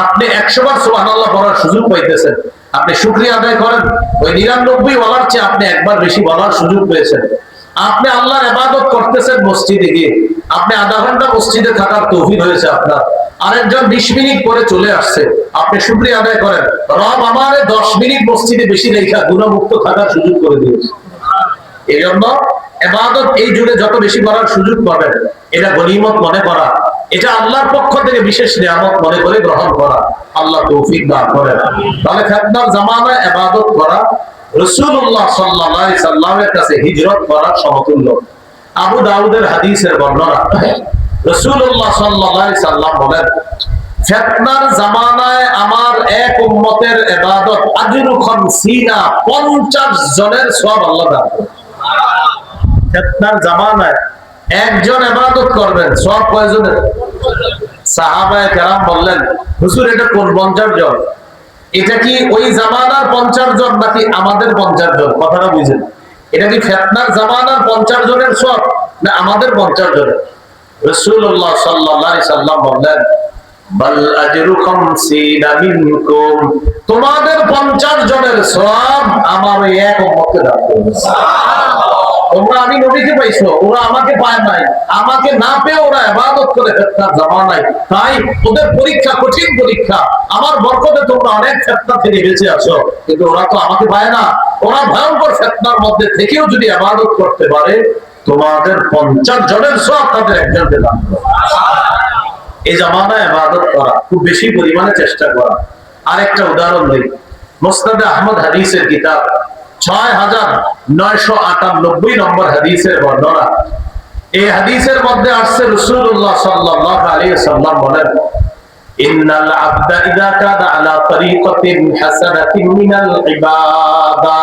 আপনি 100 বার সুবহানাল্লাহ পড়ার সুযোগ পাইতেছেন, আপনি শুকরিয়া আদায় করেন। ওই 99 বলার চেয়ে আপনি একবার বেশি বলার সুযোগ পেয়েছেন। আপনি আল্লাহর ইবাদত করতেছেন মসজিদে গিয়ে, আপনি আধা ঘন্টা মসজিদে থাকার তৌফিক হয়েছে আপনার, আরেকজন 20 মিনিট পরে চলে আসছে, আপনি শুকরিয়া আদায় করেন, রব আমারে 10 মিনিট মসজিদে বেশি রেখা গুনাহমুক্ত থাকার সুযোগ করে দিয়েছে। এই জন্য ইবাদত এই যুগে যত বেশি করার সুযোগ পাবেন, এটা গনিমত মনে করা, এটা আল্লাহর পক্ষ থেকে বিশেষ নিয়ামত মনে করে গ্রহণ করা। আল্লাহ তৌফিক দান করেন। তাহলে ফিতনার জামানায় ইবাদত করা, রাসূলুল্লাহ সাল্লাল্লাহু আলাইহি সাল্লামের কাছে হিজরত করার সমতুল্য। আবু দাউদের হাদিসের বর্ণনা, রাসূলুল্লাহ সাল্লাল্লাহু আলাইহি সাল্লাম বলেন, ফিতনার জামানায় আমার এক উম্মতের ইবাদত আজরু 50 জনের সওয়াব আল্লাহ দান করবেন। ফিতনার জামানায় একজন ইবাদত করবেন, সওয়াব কয়জনের? সাহাবায়ে কেরাম বললেন, হুজুর এটা কোন 50 জন? এটা কি ওই জামানার 50 জন নাকি আমাদের 50 জন? কথাটা বুঝেন, এটা কি ফিতনার জামানার 50 জনের সওয়াব না আমাদের 50 জনের? রাসূলুল্লাহ সাল্লাল্লাহু আলাইহি সাল্লাম বললেন, বাল আজরু 50 মিনকুম, তোমাদের 50 জনের সওয়াব আমার এক উম্মতকে দান করবে। তোমরা আমি নবীকে পাইছো, ওরা আমাকে পায় নাই, আমাকে না পেয়ে ওরা ইবাদত করে ফিতনার জামানায়, তাই ওদের পরীক্ষা কঠিন পরীক্ষা। আমার বরকতে তোমরা অনেক ফিতনা থেকে বেঁচে আছো, কিন্তু ওরা তো আমাকে পায় না। ওরা ভয়ঙ্কর ফিতনার মধ্যে থেকেও যদি ইবাদত করতে পারে, তোমাদের 50 জনের সওয়াব তাদের একজনকে দান করবে। এই জামানায় ইবাদত করা, খুব বেশি পরিমাণে চেষ্টা করা। আরেকটা উদাহরণ দেই, মুসনাদে আহমদ হাদিসের কিতাব 6998 নম্বর হাদিসের বর্ণনা। এই হাদিসের মধ্যে আসছে রাসূলুল্লাহ সাল্লাল্লাহু আলাইহি ওয়াসাল্লাম বলেন, ইন্নাল আবদা ইযা কানা আলা তরিকাতিন হাসানাতিন মিনাল ইবাদা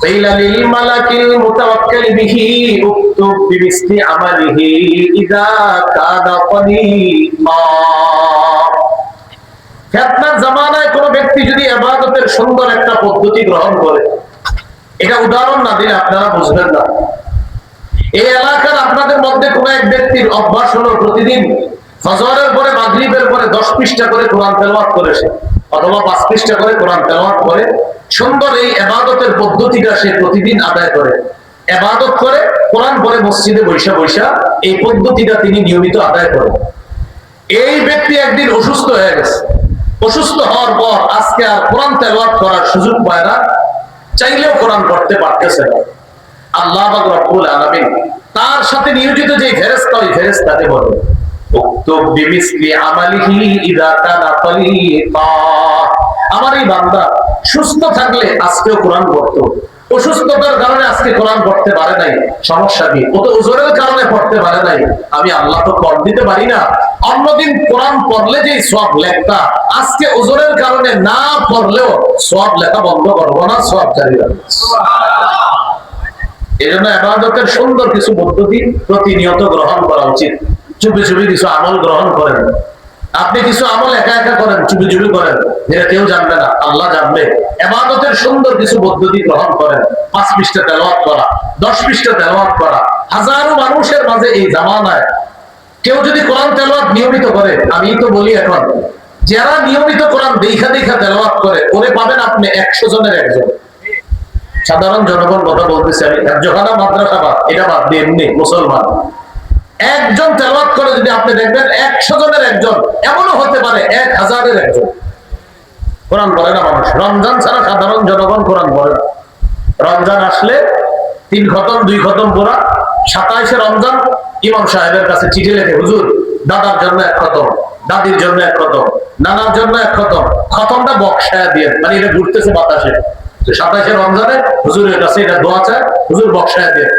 কিলা লিল মালাকিল মুতাওয়াক্কিল বিহি উকতুব বিমিসলি আমালিহি ইযা কানা কলিমা। ফিতনার জামানায় কোন ব্যক্তি যদি ইবাদতের সুন্দর একটা পদ্ধতি গ্রহণ করে, এটা উদাহরণ না দিলে আপনারা বুঝবেন না। এই এলাকার আপনাদের মধ্যে কোন এক ব্যক্তির অভ্যাস হলো প্রতিদিন ফজরের পরে মাগরিবের পরে 10 পৃষ্ঠা করে কোরআন তেলাওয়াত করেছে, অথবা 5 পৃষ্ঠা করে কোরআন তেলাওয়াত করে, সুন্দর এই ইবাদতের পদ্ধতিটা সে প্রতিদিন আদায় করে, ইবাদত করে, কোরআন পড়ে মসজিদে বৈশা বৈশা এই পদ্ধতিটা তিনি নিয়মিত আদায় করেন। এই ব্যক্তি একদিন অসুস্থ হয়ে গেছে। অসুস্থ হওয়ার পর আজকে আর কোরআন তেলাওয়াত করার সুযোগ পায় না, চাইলেও কোরআন পড়তে পারতেছে না। আল্লাহ পাক রব্বুল আলামিন তার সাথে নিয়োজিত যে ফেরেশতা, ওই ফেরেশতাকে বলে, উকতুব বিমিসলি আমালিহি ইযা কানা তালিকা। আমার এই বান্দা সুস্থ থাকলে আজকেও কোরআন পড়তো, অসুস্থতার কারণে আজকে কোরআন পড়তে পারে নাই, সমস্যা কি? ও তো ওজরের কারণে পড়তে পারে নাই, আমি আল্লাহ তো কর দিতে পারি না। অন্যদিন কোরআন পড়লে যে সওয়াব লেখা, আজকে ওজরের কারণে না পড়লেও সওয়াব লেখা বন্ধ করবো না, সওয়াব জারি রাখবো। এই জন্য ইবাদতের সুন্দর কিছু পদ্ধতি প্রতিনিয়ত গ্রহণ করা উচিত। চুপি চুপি কিছু আমল গ্রহণ করেন। আপনি কিছু আমল একা একা করেন, চুপি চুপি করেন, যেটা কেউ জানবে না, আল্লাহ জানবে। ইবাদতের সুন্দর কিছু পদ্ধতি গ্রহণ করেন, 5 পৃষ্ঠা তেলাওয়াত করা, 10 পৃষ্ঠা তেলাওয়াত করা। হাজারো মানুষের মাঝে এই জামানায় কেউ যদি কোরআন তেলাওয়াত নিয়মিত করে, আমি তো বলি এখন যারা নিয়মিত কোরআন দেখা দেখা তেলাওয়াত করে, ওরে পাবেন আপনি 100 জনের একজন। সাধারণ জনগণ কথা বলতেছে আমি, জোহানা মাদ্রাসা বাদ, এটা বাদ দিয়ে এমনি মুসলমান একজন তেলাওয়াত করে যদি আপনি দেখবেন 100 জনের একজন, এমনও হতে পারে 1000-এর একজন। কোরআন পড়ে না মানুষ, রমজান ছাড়া সাধারণ জনগণ কোরআন পড়ে না। রমজান আসলে 3 খতম 2 খতম পড়া। 27শে রমজান ইমাম সাহেবের কাছে চিঠি লেখে, হুজুর দাদার জন্য 1 খতম, দাদির জন্য 1 খতম, নানার জন্য 1 খতম, খতমটা বক্সায়া দিয়ে, মানে এটা ঘুরতেছে বাতাসে। 27শে রমজানে হুজুরের কাছে এটা দোয়া চায়, হুজুর বক্সায়া দিয়ে।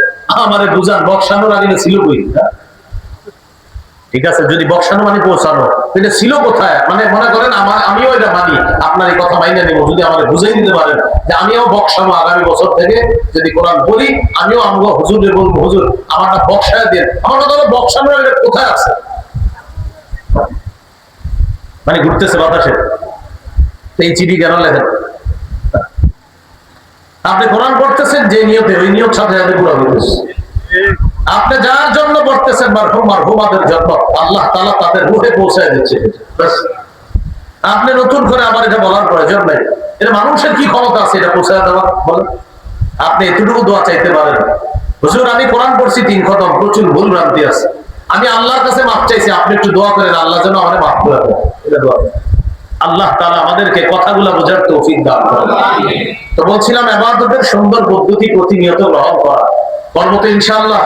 আমারে বুঝান, বক্সানোর আগে ছিল কই? ঠিক আছে, যদি বক্সানো মানে পৌঁছানো, এটা ছিল কোথায়? মানে মনে করেন আমিও এটা মানি, আপনার এই কথা মাইনে নেব যদি আমাদের বুঝাই দিতে পারেন যে আমিও বক্সানো, আগামী বছর থেকে যদি কোরআন পড়ি আমিও আমগো হুজুরে বলবো, হুজুর আমারটা বক্সায় দেন। আমার কথা হলো বক্সানো এটা কোথায় আছে? মানে ঘুরতেছে বাতাসে। এই চিঠি কেন লেখেন? আপনি কোরআন পড়তেছেন যে নিয়তে, ওই নিয়ত সাথে সাথে পুরো হইতেছে। আপনি যার জন্য পড়তেছেন মারহুম মারহুমাদের জন্য, আল্লাহ তাআলা তাদের রূহে পৌঁছায় দিচ্ছে। আপনি নতুন করে আবার এটা বলার প্রয়োজন নাই। এটা মানুষের কি ক্ষমতা আছে এটা পৌঁছায় দেওয়ার? বলেন। আপনি এতটুকু দোয়া চাইতে পারেন, হুজুর আমি কোরআন পড়ছি 3 খতম, প্রচুর ভুল ভ্রান্তি আছে, আমি আল্লাহর কাছে মাফ চাইছি, আপনি একটু দোয়া করেন আল্লাহ যেন আমাদের মাফ করে দেন। এটা দোয়া। আল্লাহ তাআলা আমাদেরকে কথাগুলো বোঝার তৌফিক দান করেন। তো বলছিলাম ইবাদতের সুন্দর পদ্ধতি প্রতিনিয়ত গ্রহণ করা, করবো তো ইনশাআল্লাহ।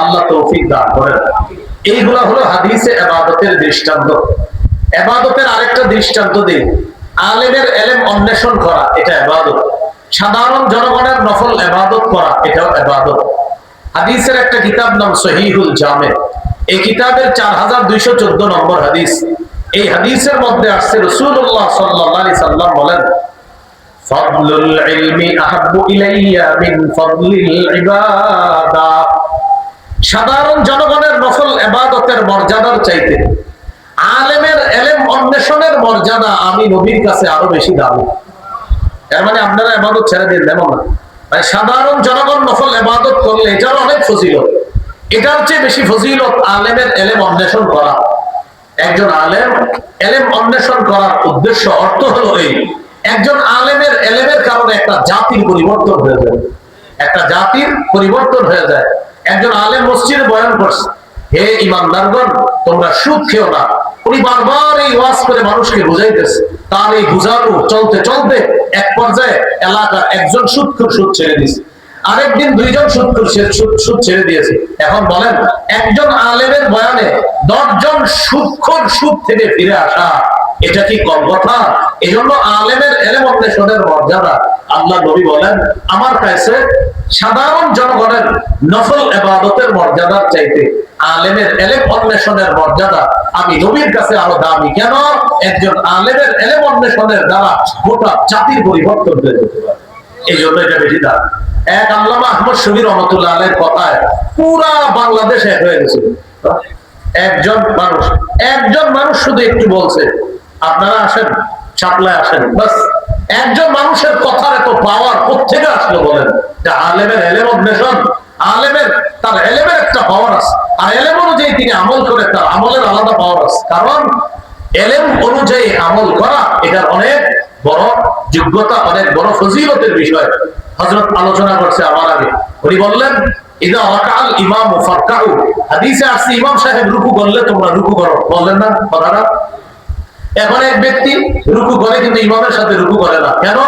আল্লাহ তৌফিক দান করেন। এইগুলা হলো হাদিসে ইবাদতের দৃষ্টান্ত। ইবাদতের আরেকটা দৃষ্টান্ত দিই, আলেমের ইলম অন্বেষণ করা, এটা ইবাদত। সাধারণ জনগণের নফল ইবাদত করা, এটাও ইবাদত। হাদিসের একটা কিতাব নাম সহিহুল জামে, এই কিতাবের 4214 নম্বর হাদিস। এই হাদিসের মধ্যে আসছে রাসূলুল্লাহ সাল্লাল্লাহু আলাইহি সাল্লাম বলেন, ফাদলুল ইলমি আহাব্বু ইলাইয়া মিন ফাদলিল ইবাদা। সাধারণ জনগণের নফল ইবাদতের মর্যাদার চাইতে আলেমের ইলম অন্বেষণের মর্যাদা আমি নবীর কাছে আরো বেশি দামি। এর মানে আপনারা ইবাদত ছেড়ে দিন, এমন না। মানে সাধারণ জনগণ নফল ইবাদত করলে এটার অনেক ফজিলত, এটার চেয়ে বেশি ফজিলত আলেমের ইলম অন্বেষণ করা। একজন আলেম ইলম অন্বেষণ করার উদ্দেশ্য, অর্থ হলো এই, একজন আলেমের ইলমের কারণে একটা জাতির পরিবর্তন হয়ে যায়, একটা জাতির পরিবর্তন হয়ে যায়। একজন আলেম মসজিদে বয়ান করছে, হে ঈমানদারগণ তোমরা সুদ খেও না। উনি বারবার এই ওয়াজ করে মানুষকে বুঝাইতেছে, তার এই বুঝানো চলতে চলতে এক পর্যায়ে এলাকার একজন সুদখোর সুদ ছেড়ে দিয়েছে, আরেকদিন 2 জন সুদখোর সুদ ছেড়ে দিয়েছে। এখন বলেন, একজন আলেমের বয়ানে 10 জন সুদখোর সুদ থেকে ফিরে আসা, এটা কি কম কথা? এই জন্য আলেমের ইলম অন্বেষণের মর্যাদা, আল্লাহ নবী বলেন আমার কাছে সাধারণ জনগণের নফল ইবাদতের মর্যাদার চাইতে আলেমের ইলম অন্বেষণের মর্যাদা আমি নবীর কাছে আরো দামি। কেন? একজন আলেমের ইলম অন্বেষণের দ্বারা গোটা জাতির পরিবর্তন হয়ে যেতে পারে, এই জন্য এটা বেশি দাম। এক আল্লামা আহমদ শফী রহমাতুল্লাহ আলাইহির কথায় পুরা বাংলাদেশ এক হয়ে গেছিল। একজন মানুষ শুধু একটু বলছে, আপনারা আসেন সাপ্লাই আসেন, বাস একজন মানুষের কথার এত পাওয়ার কোত্থেকে আসলো বলেন? যে আলেমের ইলম অন্বেষণ, আলেমের তার ইলমের একটা পাওয়ার আছে, আর ইলম অনুযায়ী তিনি আমল করে তার আমলের আলাদা পাওয়ার আছে। কারণ ইলম অনুযায়ী আমল করা এটা অনেক বড় যোগ্যতা, অনেক বড় ফজিলতের বিষয়। হযরত আলোচনা করছে আমার আগে, উনি বললেন ইদা রাকাল ইমাম ফারকাউ, হাদিসে আছে ইমাম সাহেব রুকু করলে তোমরা রুকু করো, বলেন না কথাটা? এখন এক ব্যক্তি রুকু করে কিন্তু ইমামের সাথে রুকু করে না, কেন?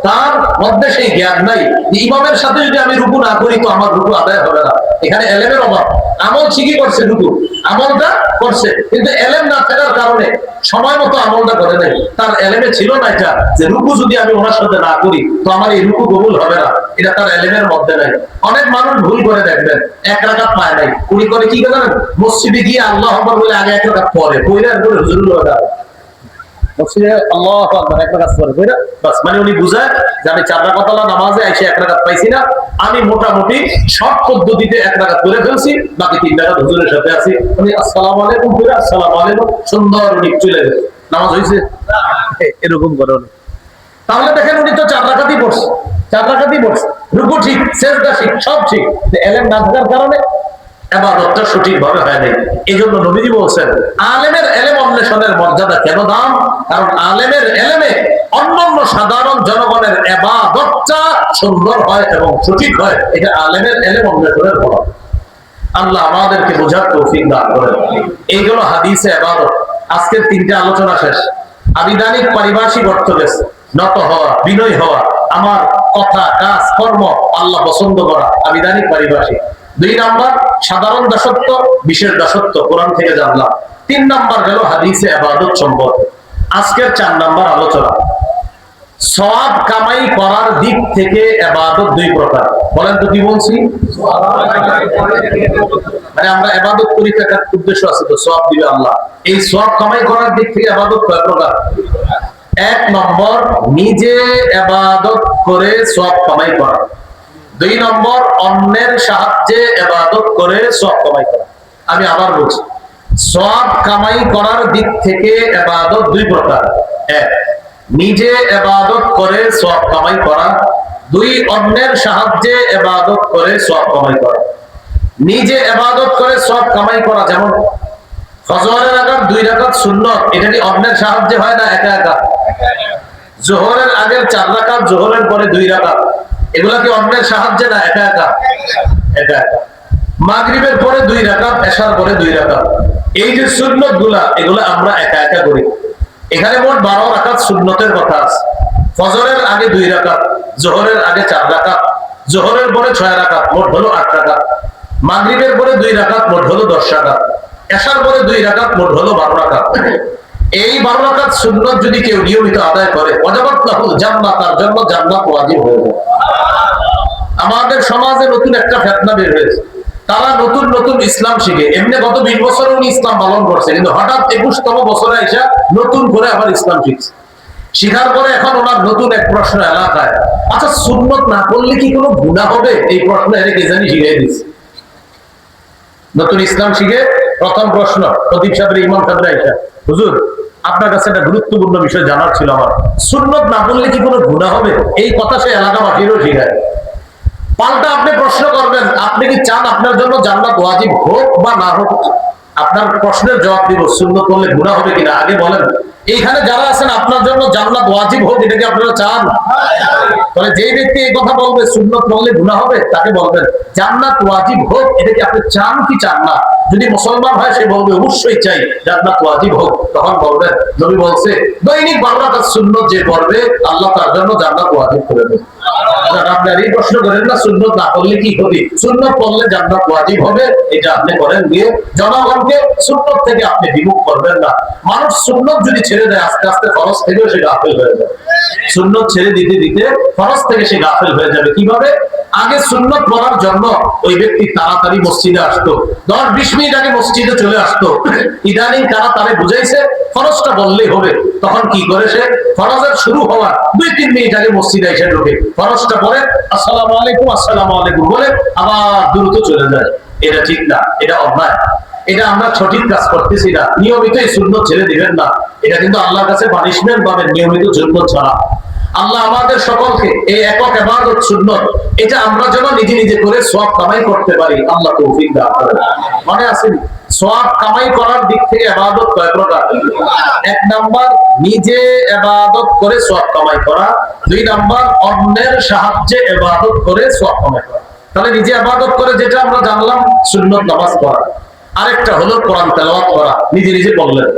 তার মধ্যে সেই জ্ঞান নাই যে ইমামের সাথে যদি আমি রুকু না করি তো আমার রুকু আদায় হবে না। এখানে ইলমের অভাব। আমল ঠিকই করছে, রুকু আমলটা করছে, কিন্তু ইলম না থাকার কারণে সময় মতো আমলটা করে নাই। তার ইলমে ছিল না এটা যে রুকু যদি আমি ওনার সাথে না করি তো আমার এই রুকু কবুল হবে না, এটা তার ইলমের মধ্যে নাই। অনেক মানুষ ভুল করে দেখবেন, 1 রাকাত পায় নাই, উনি করে কি করেন, মসজিদে গিয়ে আল্লাহু আকবার বলে আগে 1 রাকাত পড়ে, কইরা করে হুজুর মসজিদে আল্লাহু আকবার এক রাকাত পড়ে কইরা বাস, মানে উনি বুঝায় যে আমি 4 রাকাত ওয়ালা নামাজে এসে 1 রাকাত পাইছি না, আমি মোটামুটি শর্ট পদ্ধতিতে 1 রাকাত করে ফেলছি, বাকি 3 রাকাত হুজুরের সাথে আছি। উনি আসসালামু আলাইকুম কইরা আসসালামু আলাইকুম সুন্দর উনি চলে গেছে, নামাজ হইছে? এরকম করে উনি। তাহলে দেখেন উনি তো 4 রাকাতই পড়ছে, 4 রাকাতই পড়ছে, রুকু ঠিক, সিজদা ঠিক, সব ঠিক, এলেম না থাকার কারণে ইবাদতটা সঠিকভাবে হয় নাই। এইজন্য নবীজি বলছেন আলেমের ইলম অন্বেষণের মর্যাদা কেন দাম? কারণ আলেমের ইলমে অন্যান্য সাধারণ জনগণের ইবাদতটা সুন্দর হয় এবং সঠিক হয়, এটা আলেমের ইলম অন্বেষণের ফল। আল্লাহ আমাদেরকে বোঝার তৌফিক দান করেন। এইগুলো হাদিসে ইবাদত। আজকের 3টা আলোচনা শেষ। আবিধানিক পারিভাষিক অর্থ গেছে, নত হওয়া, বিনয় হওয়া, আমার কথা কাজ কর্ম আল্লাহ পছন্দ করা, আবিধানিক পারিভাষিক। 2 নাম্বার সাধারণ দাসত্ব, বিশেষ দাসত্ব, কোরআন থেকে জানলাম। 3 নাম্বার গেল হাদিসে ইবাদত সম্পর্কে। আজকের 4 নাম্বার আলোচনা, সওয়াব কামাই করার দিক থেকে ইবাদত 2 প্রকার। বলেন তো কি বলছি? মানে আমরা ইবাদত করি তো একটা উদ্দেশ্য আছে, তো সওয়াব দিবে আল্লাহ। এই সওয়াব কামাই করার দিক থেকে ইবাদত কয় প্রকার? 1 নম্বর নিজে ইবাদত করে সওয়াব কামাই করা। 2 নম্বর অন্যের সাহায্যে ইবাদত করে সওয়াব কামাই করা। আমি আবার বলছি, সওয়াব কামাই করার দিক থেকে ইবাদত 2 প্রকার। 1 নিজে ইবাদত করে সওয়াব কামাই করা, 2 অন্যের সাহায্যে ইবাদত করে সওয়াব কামাই করা। নিজে ইবাদত করে সওয়াব কামাই করা, যেমন ফজরের আগে 2 রাকাত সুন্নাত, এটা কি অন্যের সাহায্যে হয় না একা একা? যোহরের আগে 4 রাকাত, যোহরের পরে 2 রাকাত, এগুলা কি অন্যের সাহায্যে না একা একা? একা একা। মাগরিবের পরে 2 রাকাত, এশার পরে 2 রাকাত, এই যে সুন্নাত গুলা, এগুলা আমরা একা একা করি। এখানে মোট 12 রাকাত সুন্নতের কথা আছে। ফজরের আগে 2 রাকাত, যোহরের আগে 4 রাকাত, যোহরের পরে 6 রাকাত, মোট হলো 8 রাকাত। মাগরিবের পরে 2 রাকাত, মোট হলো 10 রাকাত। এশার পরে 2 রাকাত, মোট হলো 12 রাকাত। এই 12 রাকাত সুন্নাত যদি কেউ নিয়মিত আদায় করে, ওয়াজাবাত লাহুল জান্নাত, তার জন্য জান্নাত ওয়াজিব হয়ে যায়। আমাদের সমাজে নতুন একটা ফিতনা বের হয়েছে, তারা নতুন নতুন ইসলাম শিখে। এমনি গত 20 বছর উনি ইসলাম পালন করছে, কিন্তু হঠাৎ 21তম বছরে এসে নতুন করে আবার ইসলাম শিখছে। শিখার পরে এখন ওনার নতুন এক প্রশ্ন এলাকায়, আচ্ছা সুন্নত না করলে কি কোনো গুনাহ হবে? এই প্রশ্ন এর কে জানি শিখিয়ে দিচ্ছে। নতুন ইসলাম শিখে প্রথম প্রশ্ন প্রদীপ সাহেবের, ইমাম সাহেবের আইসা, হুজুর আপনার কাছে একটা গুরুত্বপূর্ণ বিষয় জানার ছিল আমার, সুন্নত না করলে কি কোনো গুনাহ হবে? এই কথা সে এলাকাবাসীরও শিখায়। পাল্টা আপনি প্রশ্ন করবেন, আপনি কি চান আপনার জন্য জান্নাত ওয়াজিব হোক বা না হোক? আপনার প্রশ্নের জবাব দিব, সুন্নত করলে গুনাহ হবে কিনা আগে বলেন। এইখানে যারা আছেন আপনার জন্য জান্নাত ওয়াজিব হোক, এটা কি আপনারা চান? তাহলে যেই ব্যক্তি এই কথা বলবে সুন্নত করলে গুনাহ হবে, তাকে বলবেন জান্নাত ওয়াজিব হোক, এটা কি আপনি চান কি চান না? যদি মুসলমান হয় সে বলবে অবশ্যই চাই, জান্নাত ওয়াজিব হোক। তখন বলবেন নবী বলছে দৈনিক 12 রাকাত সুন্নত যে পড়বে আল্লাহ তার জন্য জান্নাত ওয়াজিব করে দেবে। আপনার এই প্রশ্ন করেন না সুন্নত না করলে কি হবে, সুন্নত করলে জান্নাত ওয়াজিব হবে, এটা আপনি করেন দিয়ে জনগণকে সুন্নত থেকে আপনি বিমুখ করবেন না। মানুষ সুন্নত যদি ছেড়ে দেয় আস্তে আস্তে ফরজ থেকেও সে গাফেল হয়ে যাবে। সুন্নত ছেড়ে দিতে দিতে ফরজ থেকে সে গাফেল হয়ে যাবে। কিভাবে? আগে সুন্নত পড়ার জন্য ওই ব্যক্তি তাড়াতাড়ি মসজিদে আসতো, 10-20 মিনিট আগে মসজিদে চলে আসতো। ইদানিং তারা তারে বুঝাইছে ফরজটা বললেই হবে, তখন কি করে সে ফরজের শুরু হওয়ার 2-3 মিনিট আগে মসজিদে এসে ঢোকে, ফরজটা পড়ে আসসালামু আলাইকুম আসসালামু আলাইকুম বলে আবার দ্রুত চলে যায়। এটা ঠিক না, এটা অন্যায়। এটা আমরা সঠিক কাজ করতেছি না। নিয়মিত এই সুন্নত ছেড়ে দিবেন না, এটা কিন্তু আল্লাহর কাছে পানিশমেন্ট পাবেন নিয়মিত সুন্নত ছাড়া। আল্লাহ আমাদের সকলকে এই একক ইবাদত সুন্নত, এটা আমরা যেন নিজে নিজে করে সওয়াব কামাই করতে পারি, আল্লাহ তৌফিক দান করেন। মনে আছে সওয়াব কামাই করার দিক থেকে ইবাদত কয় প্রকার? 1 নাম্বার নিজে ইবাদত করে সওয়াব কামাই করা, 2 নাম্বার অন্যের সাহায্যে ইবাদত করে সওয়াব কামাই করা। তাহলে নিজে ইবাদত করে যেটা আমরা জানলাম সুন্নত নামাজ পড়া, আরেকটা হলো কোরআন তেলাওয়াত করা, নিজে নিজে পড়লেন।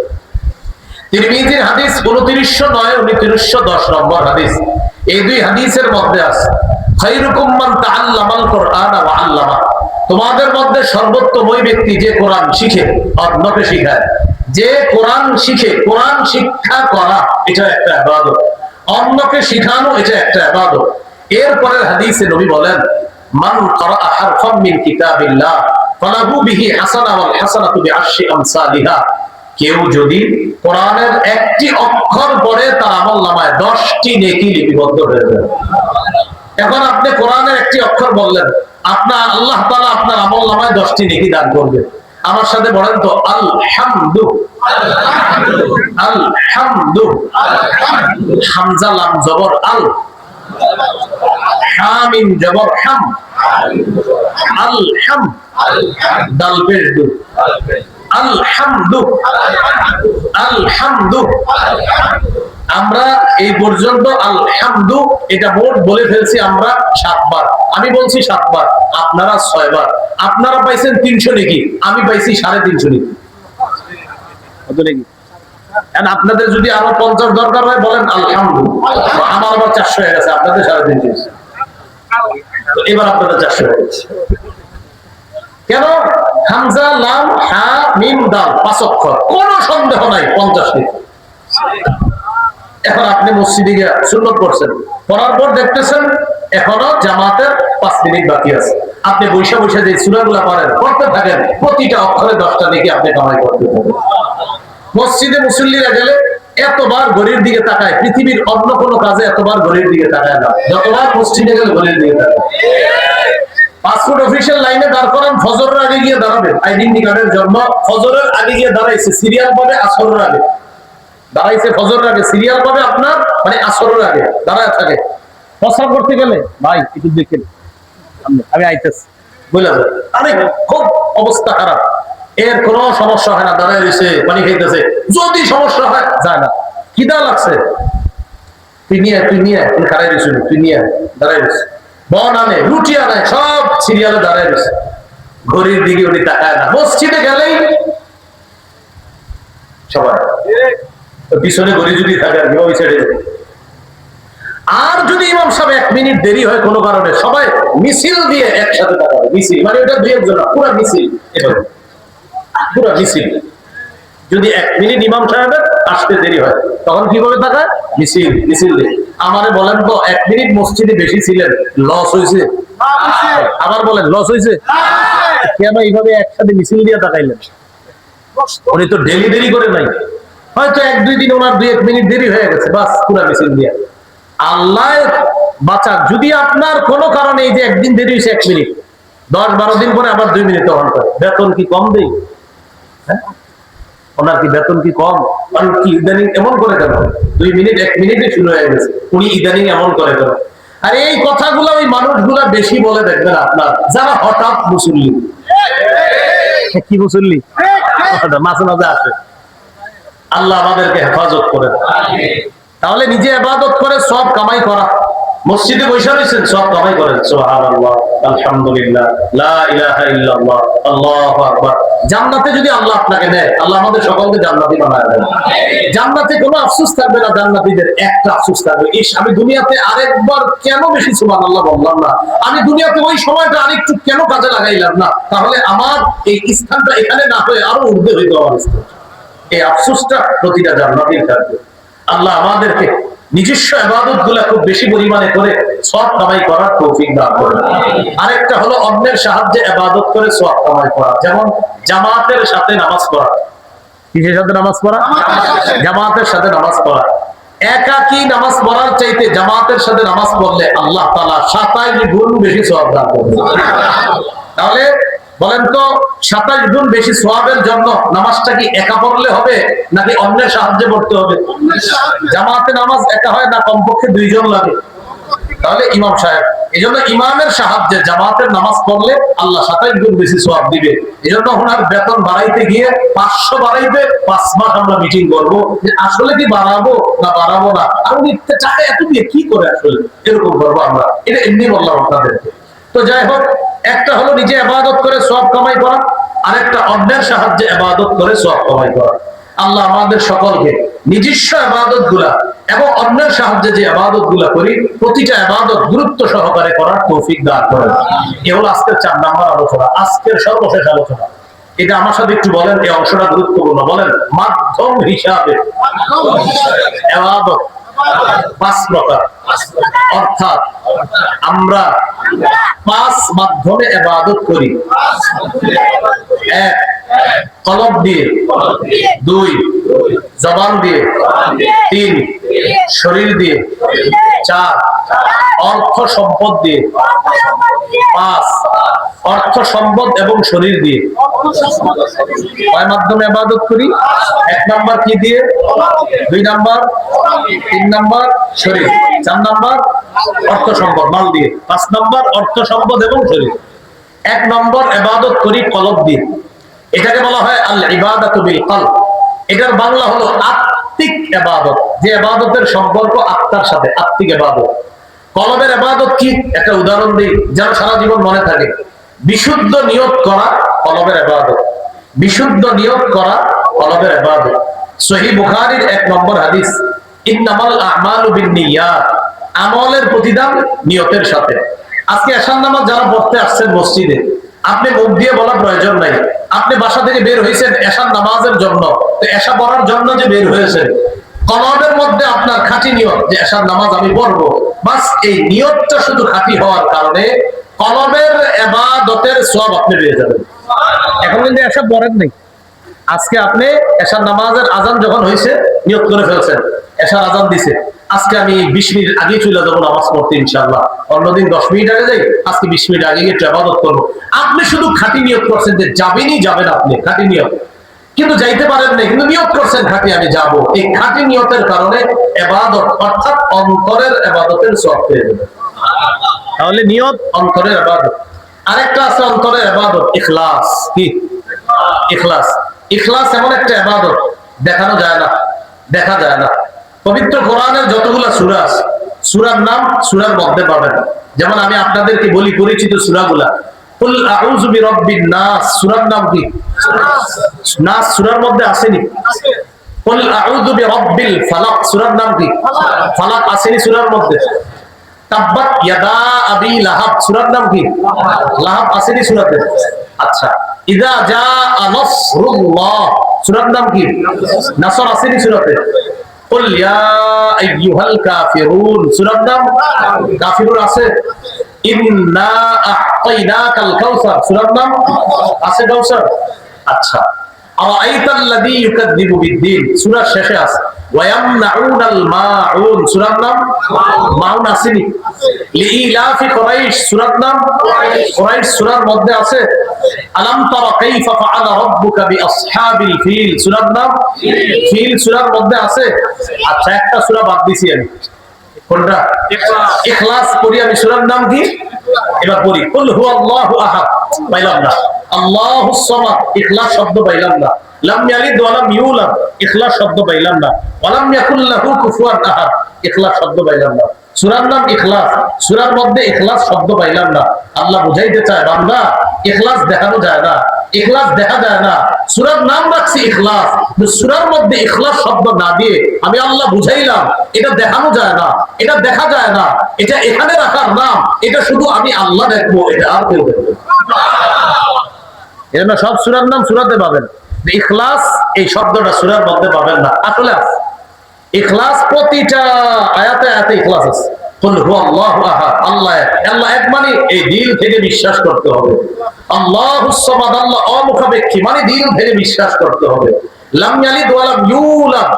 তিরমিজির হাদিস 2909-2910 নম্বর হাদিস, এই 2 হাদিসের মধ্যে আছে খায়রুকুম মান তাআল্লামাল কুরআন ওয়া আল্লামা, তোমাদের মধ্যে সর্বোত্তম ওই ব্যক্তি যে কোরআন শিখে অন্যকে শিখায়। যে কোরআন শিখে, কোরআন শিক্ষা করা এটা একটা ইবাদত, অন্যকে শিখানো এটা একটা ইবাদত। এরপরের হাদিসে নবী বলেন মান ক্বারা হারফাম মিন কিতাবিল্লাহ ফালাহু বিহি হাসানা ওয়াল হাসানাতু বিআশরি আমসালিহা, কেউ যদি কোরআনের একটি অক্ষর পড়ে তার আমলনামায় 10টি নেকি লিপিবদ্ধ হয়ে যাবে। এখন আপনি কোরআনের একটি অক্ষর বললেন, আপনার আল্লাহ তাআলা আপনার আমলনামায় 10টি নেকি দান করবে। আমার সাথে বলেন তো আলহামদু। আলহামদু। হামজা লাম জবর আল, হামিম জবর হাম, আলহাম দাল পেশ দু, আলহামদু। আলহামদু। আমরা এই পর্যন্ত আলহামদু এটা মোট বলে ফেলছি আমরা 7 বার। আমি বলছি 7 বার, আপনারা 6 বার। আপনারা পাইছেন 300 নাকি, আমি পাইছি 350 নাকি। কত নাকি? আপনাদের যদি আরো 50 দরকার হয় বলেন আলহামদু। আমার আবার 400 হয়ে গেছে, আপনাদের 350। এবার আপনাদের 400 হয়ে গেছে। কেন? হামজা লাম হা মিম দাল 5 অক্ষর, কোনো সন্দেহ নাই 50 নাকি। এখন আপনি মসজিদে গিয়ে সুন্নত করছেন, পড়ার পর দেখতেছেন এখনো জামাতের 5 মিনিট বাকি আছে। আপনি বৈশা বৈশা যে সূরাগুলো পড়েন পড়তে থাকেন, প্রতিটা অক্ষরে 10টা নাকি আপনি কামাই করতে পারবেন। মসজিদে মুসল্লিরা গেলে এতবার ঘড়ির দিকে তাকায়, পৃথিবীর অন্য কোনো কাজে এতবার ঘড়ির দিকে তাকায় না, যতবার মসজিদে গেলে ঘড়ির দিকে তাকায়। পাসপোর্ট অফিসিয়াল লাইনে দাঁড় করান, ফজরের আগে গিয়ে দাঁড়াবেন। আইডেন্টি কার্ডের জন্য ফজরের আগে গিয়ে দাঁড়াইছে, সিরিয়াল পাবে আসরের আগে। দাঁড়াইছে ফজরের আগে, সিরিয়াল পাবে আপনার মানে আসরের আগে দাঁড়ায় থাকে। প্রস্রাব করতে গেলে ভাই একটু দেখেন, আমি আইতেছি বুঝলেন, আরে খুব অবস্থা খারাপ, এর কোনো সমস্যা হয় না, দাঁড়ায় রয়েছে পানি খাইতেছে। যদি সমস্যা হয় যায় না, খিদা লাগছে, তুই নিয়ে খারাই রয়েছে, তুই নিয়ে দাঁড়ায় রয়েছে, বন আনে রুটি আনে, সব সিরিয়ালে দাঁড়ায় রয়েছে, ঘড়ির দিকে উনি তাকায় না। মসজিদে গেলেই সবাই পিছনে ঘড়ি যদি থাকে আর ওই সাইডে। আর যদি ইমাম সাহেব 1 মিনিট দেরি হয় কোনো কারণে, সবাই মিছিল দিয়ে একসাথে তাকাবে। মিছিল মানে ওটা 2 জন না, পুরো মিছিল। এভাবে পুরো মিছিল। যদি 1 মিনিট ইমাম সাহেবের আসতে দেরি হয় তখন কি বলে তাকায়? মিছিল। মিছিল দিয়ে আমারে বলেন তো 1 মিনিট মসজিদে বেশি ছিলেন, লস হয়েছে? আবার বলেন লস হয়েছে? কেন এইভাবে একসাথে মিছিল দিয়ে তাকাইলেন? উনি তো ডেলি দেরি করে নাই, হয়তো 1-2 দিন ওনার 2-1 মিনিট দেরি হয়ে গেছে, বাস পুরা মিছিল দিয়ে। আল্লাহ বাঁচাক, যদি আপনার কোনো কারণে এই যে একদিন দেরি হয়েছে 1 মিনিট, 10-12 দিন পরে আবার 2 মিনিট অন করে, বেতন কি কম দেই? হ্যাঁ, ওনার কি বেতন কি কম? কি ইদানিং এমন করে কেন? 2 মিনিট 1 মিনিটে শুরু হয়ে গেছে, উনি ইদানিং এমন করে কেন? আর এই কথাগুলো ওই মানুষগুলা বেশি বলে দেখবেন আপনার, যারা হঠাৎ মুসল্লি। কি মুসল্লি? মাঝে মাঝে আসে। আল্লাহ আমাদেরকে হেফাজত করেন। তাহলে নিজে ইবাদত করে সব কামাই করা, মসজিদে বসে রয়েছেন সব কামাই করেন, সুবহানাল্লাহ, আলহামদুলিল্লাহ, লা ইলাহা ইল্লাল্লাহ, আল্লাহু আকবার। জান্নাতে যদি আল্লাহ আপনাকে দেয়, আল্লাহ আমাদের সকলকে জান্নাতি বানায় দেন। জান্নাতে কোনো আফসোস থাকবে না, জান্নাতীদের একটা আফসোস থাকবে, ইস আমি দুনিয়াতে আরেকবার কেন বেশি সুবহানাল্লাহ বললাম না, আমি দুনিয়াতে ওই সময়টা আরেকটু কেন কাজে লাগাইলাম না, তাহলে আমার এই স্থানটা এখানে না হয়ে আরো ঊর্ধ্বে হইতো আমার স্থান। এই আফসোসটা প্রতিটা জান্নাতীর থাকবে। আল্লাহ আমাদেরকে নিজস্ব ইবাদত গুলা খুব বেশি পরিমাণে করে সওয়াব কামাই করার তৌফিক দান করেন। আরেকটা হলো অন্যের সাহায্যে ইবাদত করে সওয়াব কামাই করা, যেমন জামাতের সাথে নামাজ পড়া। কিসের সাথে নামাজ পড়া? জামাতের সাথে নামাজ পড়া। একাকী নামাজ পড়ার চাইতে জামাতের সাথে নামাজ পড়লে আল্লাহ তাআলা 27 গুণ বেশি সওয়াব দান করবেন। তাহলে বলেন তো 27 গুণ বেশি সওয়াবের জন্য নামাজটা কি একা পড়লে হবে নাকি অন্যের সাহায্যে পড়তে হবে? জামাতে নামাজ একা হয় না, কমপক্ষে 2 জন লাগে। তাহলে ইমাম সাহেব, এজন্য ইমামের সাহায্যে জামাতের নামাজ পড়লে আল্লাহ 27 গুণ বেশি সওয়াব দিবে। এজন্য ওনার বেতন বাড়াইতে গিয়ে 500 বাড়াইতে 5 মাস আমরা মিটিং করব যে আসলে কি বাড়াবো না বাড়াবো না, আর উনি টাকা এত দিয়ে কি করে আসলে এরকম করবো আমরা, এটা এমনি বললাম আপনাদেরকে। তো যাই হোক, একটা হলো নিজে ইবাদত করে সওয়াব কামাই করা, আরেকটা অন্যের সাহায্যে ইবাদত করে সওয়াব কামাই করা। আল্লাহ আমাদের সকলকে নিজস্ব ইবাদত গুলা এবং অন্যের সাহায্যে যে ইবাদত গুলা করি প্রতিটা ইবাদত গুরুত্ব সহকারে করার তৌফিক দান করেন। এ হলো আজকের 4 নম্বর আলোচনা, আজকের সর্বশেষ আলোচনা। এটা আমার সাথে একটু বলেন, এই অংশটা গুরুত্বপূর্ণ। বলেন, মাধ্যম হিসাবে ইবাদত পাঁচ প্রকার। অর্থাৎ আমরা পাঁচ মাধ্যমে ইবাদত করি। এক, কলব দিয়ে। দুই, জবান দিয়ে। তিন, শরীর দিয়ে। চার, অর্থ সম্পদ দিয়ে। পাঁচ, অর্থ সম্পদ এবং শরীর দিয়ে। কয় মাধ্যমে ইবাদত করি? এক নাম্বার কি দিয়ে? দুই নাম্বার, তিন নাম্বার শরীর, চার নাম্বার অর্থ সম্পদ মাল দিয়ে, পাঁচ নাম্বার অর্থ সম্পদ এবং শরীর। এক নম্বর ইবাদত করি কলব দিয়ে। এটাকে বলা হয় আল ইবাদাতু বিল কলব। এটার বাংলা হলো আত্মিক ইবাদত, যে ইবাদতের সম্পর্ক আত্মার সাথে, আত্মিক ইবাদত। কলবের ইবাদত কি? একটা উদাহরণ দিই যেন সারা জীবন মনে থাকে। বিশুদ্ধ নিয়ত করা কলবের ইবাদত। বিশুদ্ধ নিয়ত করা কলবের ইবাদত। সহিহ বুখারীর 1 নম্বর হাদিস, ইন্নামাল আমালু বিন্নিয়াত, আমলের প্রতিদান নিয়তের সাথে। আজকে এশার নামাজ যারা পড়তে আসছেন মসজিদে, আপনি মুখ দিয়ে বলার প্রয়োজন নাই, আপনি বাসা থেকে বের হয়েছেন এশার নামাজের জন্য, তো এশা পড়ার জন্য যে বের হয়েছেন, কলবের মধ্যে আপনার খাঁটি নিয়ত যে এশার নামাজ আমি পড়বো, বাস এই নিয়তটা শুধু খাঁটি হওয়ার কারণে কলবের ইবাদতের সওয়াব আপনি পেয়ে যাবেন। এখন কিন্তু এশা পড়েন নাই, আজকে আপনি এশার নামাজের আজান যখন হয়েছে নিয়ত করে ফেলছেন, এশার আজান দিছে, আজকে আমি 20 মিনিট আগে চলে যাবো নামাজ পড়তে ইনশাআল্লাহ, অন্যদিন 10 মিনিট আগে যাই, আজকে 20 মিনিট আগে গিয়ে ইবাদত করবো। আপনি শুধু খাঁটি নিয়ত করছেন যে যাবেনই যাবেন, আপনি খাঁটি নিয়ত, কিন্তু যাইতে পারেন না, কিন্তু নিয়ত করছেন খাঁটি আমি যাব। এই খাঁটি নিয়তের কারণে ইবাদত অর্থাৎ অন্তরের ইবাদতের সওয়াব পেয়ে যাবেন। তাহলে নিয়ত অন্তরের ইবাদত। আরেকটা আছে অন্তরের ইবাদত, ইখলাস। কি? ইখলাস। ইখলাস এমন একটা ইবাদত দেখানো যায় না, দেখা যায় না। পবিত্র কোরআনের যতগুলো সূরা আছে, সূরার নাম সূরার মধ্যে পাবেন। যেমন আমি আপনাদেরকে বলি পরিচিত সূরাগুলা, কুল আউযু বিরাব্বিন নাস, সূরার নাম কি? নাস সূরার মধ্যে আসেনি? কুল আউযু বিরাব্বিল ফালাক, সূরার নাম কি? ফালাক আসেনি সূরার মধ্যে? তাব্বাত ইয়াদা আবি লাহাব, সূরার নাম কি? লাহাব আসেনি সূরাতে? আচ্ছা, ইযা জাআ নাসরুল্লাহ, সূরার নাম কি? নাসর আসেনি সূরাতে? কুল ইয়া আইয়ুহাল কাফিরুন, সূরার নাম কাফিরুন আছে? ইন্না আ'তাইনাকাল কাউসার, সূরার নাম আছে কাউসার? আচ্ছা, আরাআইতাল্লাযী ইউকাযযিবু বিদ্দীন, সূরার শেষে আছে। ওয়া ইয়ামনাউনাল মাউন, সূরার নাম মাউন আসেনি? লিইলাফি কুরাইশ, সূরার নাম কুরাইশ, সূরার মধ্যে আছে। আলাম তারা কাইফা ফাআলা রাব্বুকা বিআসহাবিল ফিল, সূরার নাম ফিল, সূরার মধ্যে আছে। আচ্ছা, একটা সূরা বাদ দিছি আমি, কোনটা? ইখলাস পড়ি আমি, সূরার নাম কি? এবার পড়ি, কুল হুয়াল্লাহু আহাদ, পাইলাম না। আল্লাহুস সামাদ, ইখলাস শব্দ পাইলাম না। লাম ইয়ালিদ ওয়া লাম ইউলাদ, ইখলাস শব্দ পাইলাম না। ওয়া লাম ইয়াকুল লাহু কুফুয়ান আহাদ, ইখলাস শব্দ পাইলাম না। সূরার নাম ইখলাস, সূরার মধ্যে ইখলাস শব্দ পাইলাম না। আল্লাহ বুঝাইতে চায়, বান্দা ইখলাস দেখানো যায় না, ইখলাস দেখা যায় না। সূরার নাম রাখছি ইখলাস, সূরার মধ্যে ইখলাস শব্দ না দিয়ে আমি আল্লাহ বুঝাইলাম এটা দেখানো যায় না, এটা দেখা যায় না, এটা এখানে রাখার নাম, এটা শুধু আমি আল্লাহ দেখবো, এটা আর কেউ দেখবে না। এজন্য সব সূরার নাম সূরাতে পাবেন, ইখলাস এই শব্দটা সূরার মধ্যে পাবেন না। আসলে ইখলাস প্রতিটা আয়াতে আয়াতে ইখলাস আছে। কুল হুয়াল্লাহু আহাদ, আল্লাহ এক, আল্লাহ এক মানে এই দিল থেকে বিশ্বাস করতে হবে। আল্লাহুস সামাদ, আল্লাহ অমুখাপেক্ষী মানে দিল থেকে বিশ্বাস করতে হবে। লাম ইয়ালিদ ওয়া লাম ইউলাদ,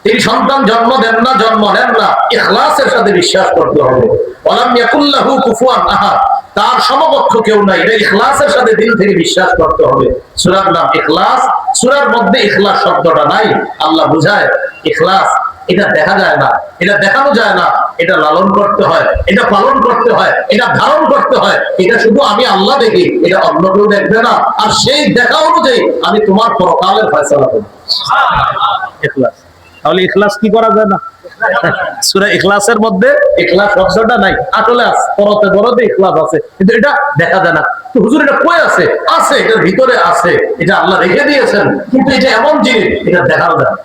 তিনি সন্তান জন্ম দেন না, জন্ম নেন না, ইখলাসের সাথে বিশ্বাস করতে হবে। ওয়া লাম ইয়াকুল লাহু কুফুয়ান আহাদ, তার সমকক্ষ কেউ নাই, এটা ইখলাসের সাথে দিল থেকে বিশ্বাস করতে হবে। সূরার নাম ইখলাস, সূরার মধ্যে ইখলাস শব্দটা নাই। আল্লাহ বুঝায় ইখলাস এটা দেখা যায় না, এটা দেখানো যায় না, এটা লালন করতে হয়, এটা পালন করতে হয়, এটা ধারণ করতে হয়, এটা শুধু আমি আল্লাহ দেখি, এটা অন্য কেউ দেখবে না। আর সেই দেখা অনুযায়ী আমি তোমার পরকালের ফয়সালা করব। ইখলাস। তাহলে ইখলাস কি করা যায় না? সূরা ইখলাসের মধ্যে ইখলাস শব্দটা নাই, আসলে আছে, পরতে বড়তে ইখলাস আছে, কিন্তু এটা দেখা যায় না। তো হুজুর এটা কই আছে? আছে, এটার ভিতরে আছে, এটা আল্লাহ রেখে দিয়েছেন, কিন্তু এটা এমন জিনিস এটা দেখানো যায় না।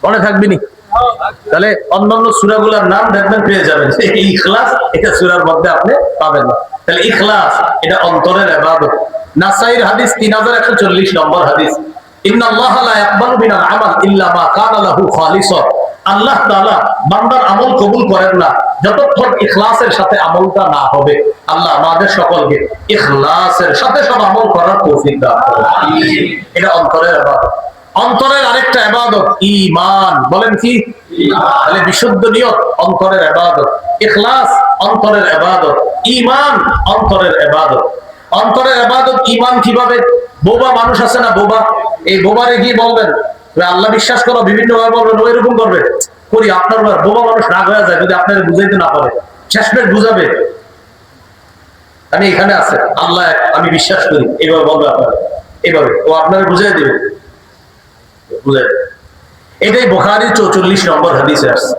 মনে থাকবে নি? তাহলে অন্যান্য সূরাগুলোর নাম দেখবেন পেয়ে যাবেন, এই ইখলাস এটা সূরার মধ্যে আপনি পাবেন না। তাহলে ইখলাস এটা অন্তরের ইবাদত। নাসাইর হাদিস 3140 নম্বর হাদিস, ইন্নাল্লাহা লা ইয়াকবালু মিনাল আমাল ইল্লা মা কানা লাহু খালিসা, আল্লাহ তাআলা বান্দার আমল কবুল করেন না যতক্ষণ ইখলাসের সাথে আমলটা না হবে। আল্লাহ আমাদের সকলকে ইখলাসের সাথে সব আমল করার তৌফিক দান করুন। এটা অন্তরের ইবাদত। অন্তরের আরেকটা ইবাদত ঈমান। বলেন কি? তাহলে বিশুদ্ধ নিয়ত অন্তরের ইবাদত, ইখলাস অন্তরের ইবাদত, ঈমান অন্তরের ইবাদত। অন্তরের ইবাদত ঈমান কিভাবে? বোবা মানুষ আছে না, বোবা, এই বোবারে গিয়ে বলবেন আল্লাহ বিশ্বাস করো, বিভিন্ন ভাবে বলবেন, ওই রকম করবে করি আপনার বোবা মানুষ রাগ হয়ে যায় যদি আপনার বুঝাইতে না পারে, শেষমেশ বুঝাবে আমি এখানে আছে, আল্লাহ এক, আমি বিশ্বাস করি, এইভাবে বলবে আপনার, এইভাবে ও আপনার বুঝাই দেবে, বুঝাই। এটাই বুখারীর 44 নম্বর হাদিসে আছে,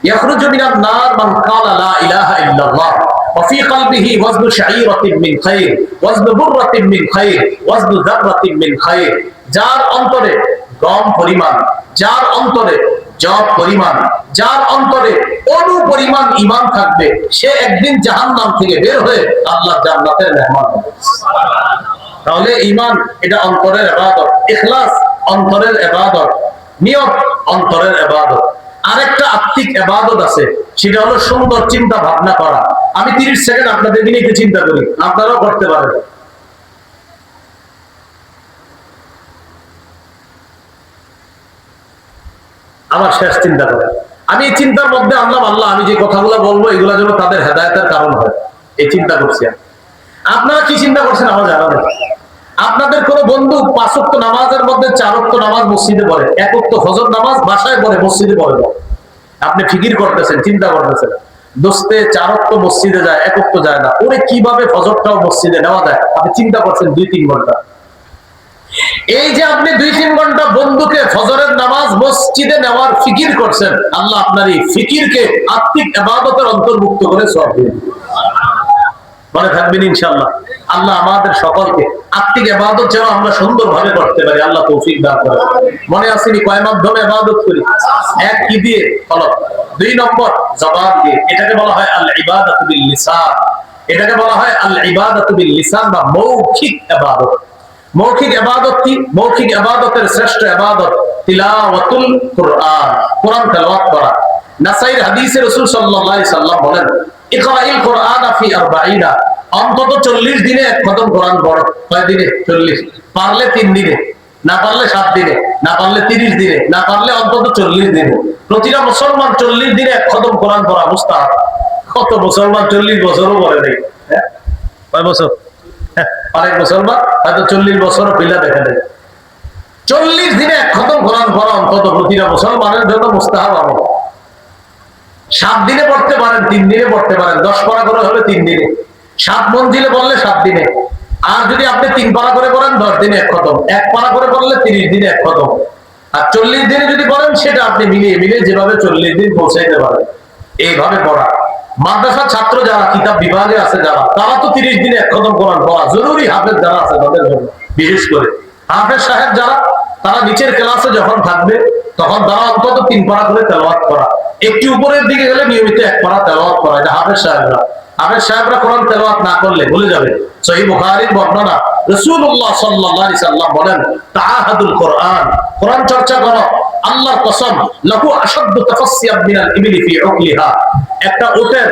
ইয়াখরুজু মিনান নার মান ক্বালা লা ইলাহা ইল্লাল্লাহ ওয়া ফি কলবিহি ওয়াজনু শাঈরাতিন মিন খায়র ওয়াজনু বুররাতিন মিন খায়র ওয়াজনু যাররাতিন মিন খায়র। যার অন্তরে গম পরিমাণ, যার অন্তরে জব পরিমাণ, যার অন্তরে অনু পরিমাণ ঈমান থাকবে, সে একদিন জাহান্নাম থেকে বের হয়ে আল্লাহর জান্নাতের মেহমান হবে। তাহলে ঈমান এটা অন্তরের ইবাদত, ইখলাস অন্তরের ইবাদত, নিয়ত অন্তরের ইবাদত। আরেকটা আত্মিক ইবাদত আছে, সেটা হলো সুন্দর চিন্তা ভাবনা করা। আমি 30 সেকেন্ড আপনাদের নিয়ে একটু চিন্তা করি, আপনারাও করতে পারেন। আমার শেষ চিন্তা করে আমি এই চিন্তার মধ্যে আনলাম, আল্লাহ আমি যে কথাগুলো বলবো এগুলা যেন তাদের হেদায়েতের কারণ হয়, এই চিন্তা করছি। আপনারা কি চিন্তা করছেন আমার জানা নেই। আপনাদের কোন বন্ধু 5 ওয়াক্ত নামাজের মধ্যে 4 ওয়াক্ত নামাজ মসজিদে পড়ে, 1 ওয়াক্ত ফজর নামাজ বাসায় পড়ে, মসজিদে পড়ে না। আপনি ফিকির করতেছেন, চিন্তা করতেছেন, দোস্তে 4 ওয়াক্ত মসজিদে যায়, 1 ওয়াক্ত যায় না, ওরে কিভাবে ফজরটাও মসজিদে নেওয়া যায়। আপনি চিন্তা করছেন 2-3 ঘন্টা। এই যে আপনি 2-3 ঘন্টা বন্ধুকে ফজরের নামাজ মসজিদে নেওয়ার ফিকির করছেন, আল্লাহ আপনার এই ফিকিরকে আত্মিক ইবাদতের অন্তর্ভুক্ত করে সওয়াব দিবেন। মনে থাকবেন ইনশাআল্লাহ। আল্লাহ আমাদের সকলকে আত্মিক ইবাদত যেন আমরা সুন্দরভাবে করতে পারি, আল্লাহ তৌফিক দান করেন। মনে আসেনি কয় মাধ্যমে ইবাদত করি? এক কি দিয়ে? কলব। 2 নম্বর জবান দিয়ে। এটাকে বলা হয় আল ইবাদাতু বিল লিসান। এটাকে বলা হয় আল ইবাদাতু বিল লিসান বা মৌখিক ইবাদত। মৌখিক ইবাদত কি? মৌখিক ইবাদতের শ্রেষ্ঠ ইবাদত তিলাওয়াতুল কুরআন, কোরআন তেলাওয়াত করা। নাসাইর হাদিসে রাসূল সাল্লাল্লাহু আলাইহি সাল্লাম বলেন, ইকরাইল কুরআন ফি 40, অন্তত 40 দিনে এক খতম কোরআন পড়ো। কয় দিনে? 40। পারলে 3 দিনে, না পারলে 7 দিনে, না পারলে 30 দিনে, না পারলে অন্তত 40 দিনে। প্রতিটা মুসলমান 40 দিনে এক খতম কোরআন পড়া মুস্তাহাব। কত মুসলমান 40 বছরও পড়ে নাই? হ্যাঁ, কয় বছর? অনেক মুসলমান হয়তো 40 বছরও পিলা দেখা দেয়। 40 দিনে এক খতম কোরআন পড়া অন্তত প্রতিটা মুসলমানের জন্য মুস্তাহাব আমল। 7 দিনে পড়তে পারেন, 3 দিনে পড়তে পারেন, 10 পারা করে হলে 3 দিনে, 7 মঞ্জিলে পড়লে 7 দিনে। আর যদি আপনি 3 পারা করে পড়েন 10 দিনে এক খতম, 1 পারা করে পড়লে 30 দিনে এক খতম। আর 40 দিনে যদি পড়েন সেটা আপনি মিলিয়ে মিলিয়ে যেভাবে 40 দিন পৌঁছাইতে পারেন এইভাবে পড়া। মাদ্রাসার ছাত্র যারা কিতাব বিভাগে আছে যারা, তারা তো 30 দিনে এক খতম কোরআন পড়া জরুরি। হাফেজ যারা আছে তাদের জন্য বিশেষ করে হাফেজ সাহেব যারা, তারা নিচের ক্লাসে যখন থাকবে তখন তারা অন্তত 3 পারা করে তেলাওয়াত করা, একটু উপরের দিকে গেলে নিয়মিত 1 পারা তেলাওয়াত করা। এটা হাফেজ সাহেবরা। হাফেজ সাহেবরা কোরআন তেলাওয়াত না করলে ভুলে যাবে। সহিহ বুখারীর বর্ণনা, রাসূলুল্লাহ সাল্লাল্লাহু আলাইহি সাল্লাম বলেন, তাআহাদুল কোরআন, কোরআন চর্চা করো। আল্লাহর কসম, লাহু আশাদ্দু তাফাসসিয়াম মিনাল ইবলি ফি উকলিহা, একটা উটের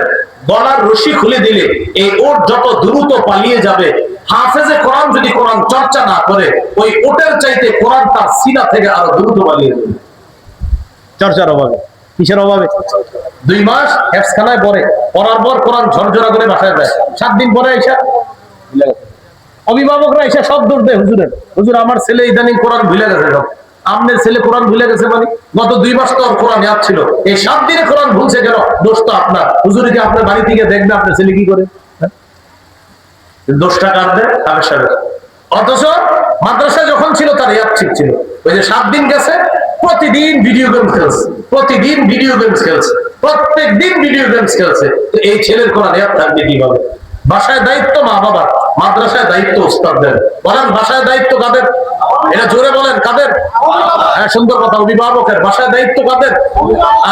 গলার রশি খুলে দিলে এই উট যত দ্রুত পালিয়ে যাবে, হাফেজে কোরআন যদি কোরআন চর্চা না করে ওই উটের চাইতে কোরআন তার সিনা থেকে আরো দ্রুত পালিয়ে যাবে। চর্চার অভাবে। কিসের অভাবে? 2 মাস হেফজখানায় পড়ে, পড়ার পর কোরআন ঝরঝরা করে বাসায় যায়, 7 দিন পরে এসে অভিভাবকরা এসে সব দৌড় দেয় হুজুরের, হুজুর আমার ছেলে ইদানিং কোরআন ভুলে গেছে। সব আপনার ছেলে কোরআন ভুলে গেছে মানে গত 2 মাস তো কোরআন ইয়াদ ছিল, এই 7 দিনে কোরআন ভুলছে কেন? দোষ তো আপনার। হুজুরকে আপনার বাড়ি থেকে দেখবে আপনার ছেলে কি করে, দোষটা কার দেয়? হাফেজ সাহেব। অথচ মাদ্রাসা যখন ছিল তার ইয়াদ ঠিক ছিল। ওই যে 7 দিন গেছে, প্রতিদিন ভিডিও গেম খেলছে, প্রতিদিন ভিডিও গেমস খেলছে, প্রত্যেক দিন ভিডিও গেমস খেলছে। তো এই ছেলের কোরআন ইয়াদ থাকবে কিভাবে? বাসায় দায়িত্ব মা বাবার, মাদ্রাসায় দায়িত্ব উস্তাদদের। বলেন বাসায় দায়িত্ব কাদের? এটা জোরে বলেন কাদের? হ্যাঁ, সুন্দর কথা, অভিভাবকের। বাসায় দায়িত্ব কাদের?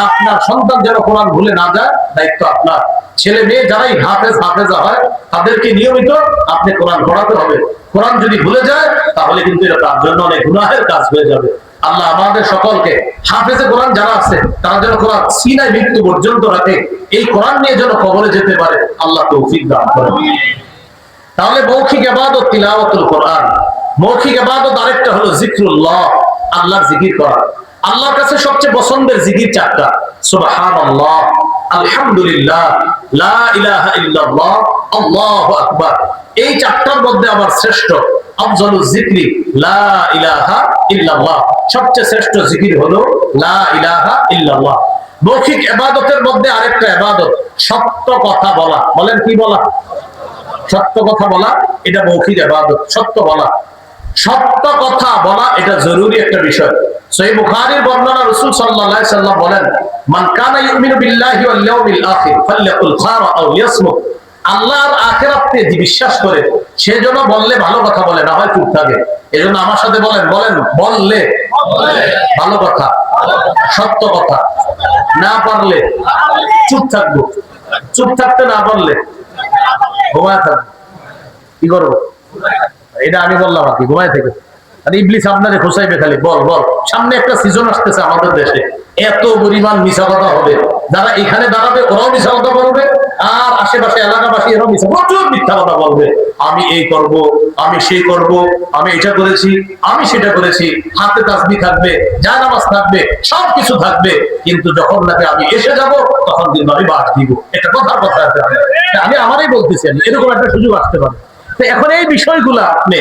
আপনার সন্তান যেন কোরআন ভুলে না যায়, দায়িত্ব আপনার। ছেলে মেয়ে যারাই হাফেজা হয় তাদেরকে নিয়মিত আপনি কোরআন পড়াতে হবে। কোরআন যদি ভুলে যায় তাহলে কিন্তু এটা তার জন্য অনেক গুনাহের কাজ হয়ে যাবে। আল্লাহ আমাদের সকলকে হাফেজে কোরআন যারা আছে তারা যেন কোরআন সিনায় মৃত্যু পর্যন্ত রাখে, এই কোরআন নিয়ে যেন কবরে যেতে পারে, আল্লাহ তৌফিক দান করেন। তাহলে মৌখিক ইবাদত তিলাওয়াতুল কোরআন, মৌখিক ইবাদত আরেকটা হলো জিকরুল্লাহ, আল্লাহর জিকির করা। আল্লাহর কাছে সবচেয়ে পছন্দের জিকির চারটা: সুবহানাল্লাহ, আলহামদুলিল্লাহ, লা ইলাহা ইল্লাল্লাহ, আল্লাহু আকবার। এই চারটার মধ্যে আবার শ্রেষ্ঠ আফজালুজ যিকরি লা ইলাহা ইল্লাল্লাহ, সবচেয়ে শ্রেষ্ঠ জিকির হলো লা ইলাহা ইল্লাল্লাহ। মৌখিক ইবাদতের মধ্যে আরেকটা ইবাদত সত্য কথা বলা। বলেন কি বলা? সত্য কথা বলা, এটা মৌখিক ইবাদত। সত্য বলা, সত্য কথা বলা এটা জরুরি একটা বিষয়। সহিহ বুখারীর বর্ণনা, রাসূল সাল্লাল্লাহু আলাইহি সাল্লাম বলেন, মান কানা ইউমিনু বিল্লাহি ওয়াল ইয়াউমিল আখির ফালইয়াকুল খায়রা আও লিয়াসমুত। আল্লাহর আখিরাতে যে বিশ্বাস করে সে যেন বললে ভালো কথা বলে, না হয় চুপ থাকে। এজন্য আমার সাথে বলেন, বলেন বললে ভালো কথা, সত্য কথা, না পারলে চুপ থাকবো। চুপ থাকতে না পারলে ঘুমায় থাকবো। কি করবো? এটা আমি বললাম আর কি, ঘুমায় থেকে। আর ইবলিস আপনাদের খোঁচাইবে খালি, বল বল। সামনে একটা সিজন আসতেছে আমাদের দেশে, এত পরিমাণ মিছা কথা হবে, যারা এখানে দাঁড়াবে ওরাও মিছা কথা বলবে, আর আশেপাশে এলাকাবাসী এরাও মিছা, প্রচুর মিথ্যা কথা বলবে। আমি এই করব, আমি সেই করব, আমি এটা করেছি, আমি সেটা করেছি। হাতে তাসবিহ থাকবে, জানামাজ থাকবে, সবকিছু থাকবে, কিন্তু যখন নাকি আমি এসে যাব তখন কিন্তু আমি বাদ দিব। এটা কথার কথা আছে, আমি আমারই বলতেছি, আমি এরকম একটা সুযোগ আসতে পারে। তো এখন এই বিষয়গুলা আপনি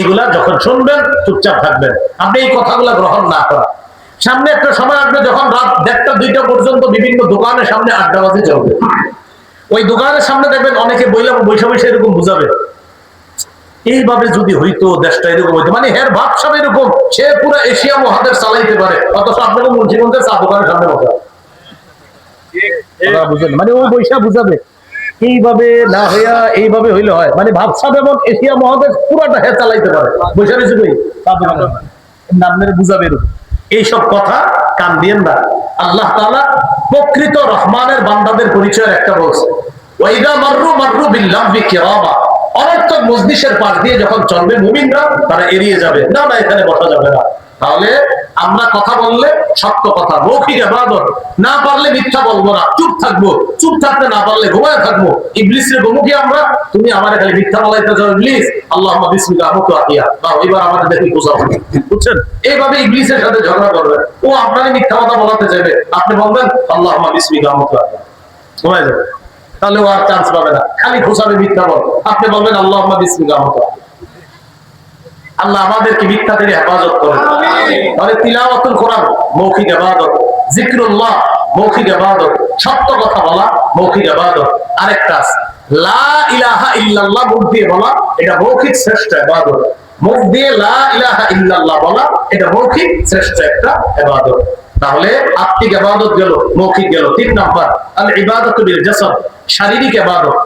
এগুলা যখন শুনবেন চুপচাপ থাকবেন, আপনি এই কথাগুলা গ্রহণ না করা। সামনে একটা সময় আসবে যখন রাত 1টা 2টা পর্যন্ত বিভিন্ন দোকানের সামনে আড্ডাবাজি চলবে। ওই দোকানের সামনে দেখবেন অনেকে বৈশা বৈশা এরকম বুঝাবে, এইভাবে যদি হইতো দেশটা এরকম হইতো, মানে হের ভাবসাব এরকম, সে পুরো এশিয়া মহাদেশ চালাইতে পারে, অথচ আপনাকে মুন্সিগঞ্জের চা দোকানের সামনে বসা, মানে ও বৈশা বুঝাবে এইভাবে না হইয়া এইভাবে হইলে হয়, মানে ভাবসাব এবং এশিয়া মহাদেশ পুরাটা হে চালাইতে পারে, বৈশা রয়েছে নামের বুঝাবে এরকম। এইসব কথা কান দিয়েন না। আল্লাহ তাআলা প্রকৃত রহমানের বান্দাদের পরিচয়ের একটা বলছে, ওয়াইদা মাররু মাররু বিল্লাহি কিরামা। অনর্থক মজলিসের পাশ দিয়ে যখন চলবে মুমিনরা, তারা এড়িয়ে যাবে, না না এখানে বসা যাবে না। তাহলে আমরা কথা বললে সত্য কথা, মৌখিক ইবাদত, না পারলে মিথ্যা বলবো না, চুপ থাকবো। চুপ থাকতে না পারলে ঘুমায় থাকবো। ইবলিসের গোমুখী আমরা, তুমি আমার খালি মিথ্যা বলাইতে যাও ইবলিস, আল্লাহুম্মা বিসমিকা আমুতু আহিয়া, বা এবার আমাদের দেখি বোঝাও, বুঝছেন? এইভাবে ইবলিসের সাথে ঝগড়া করবে, ও আপনারই মিথ্যা কথা বলাতে যাবে, আপনি বলবেন আল্লাহুম্মা বিসমিকা আমুতু আহিয়া, ঘুমায় যাবে। তাহলে ও আর চান্স পাবে না, খালি খোঁচাবে মিথ্যা বল, আপনি বলবেন আল্লাহুম্মা বিসমিকা আমুতু আহিয়া। আল্লাহ আমাদেরকে মিথ্যা থেকে হেফাজত করেন। তাহলে তিলাওয়াতুল কোরআন মৌখিক ইবাদত, জিকরুল্লাহ মৌখিক ইবাদত, সত্য কথা বলা মৌখিক ইবাদত। আরেকটা আছে লা ইলাহা ইল্লাল্লাহ, মুখ দিয়ে বলা, এটা মৌখিক শ্রেষ্ঠ ইবাদত। মুখ দিয়ে লা ইলাহা ইল্লাল্লাহ বলা, এটা মৌখিক শ্রেষ্ঠ একটা ইবাদত। তাহলে আত্মিক ইবাদত গেল, মৌখিক গেল। 3 নাম্বার আল ইবাদাতু বিল জাসাদ, শারীরিক ইবাদত।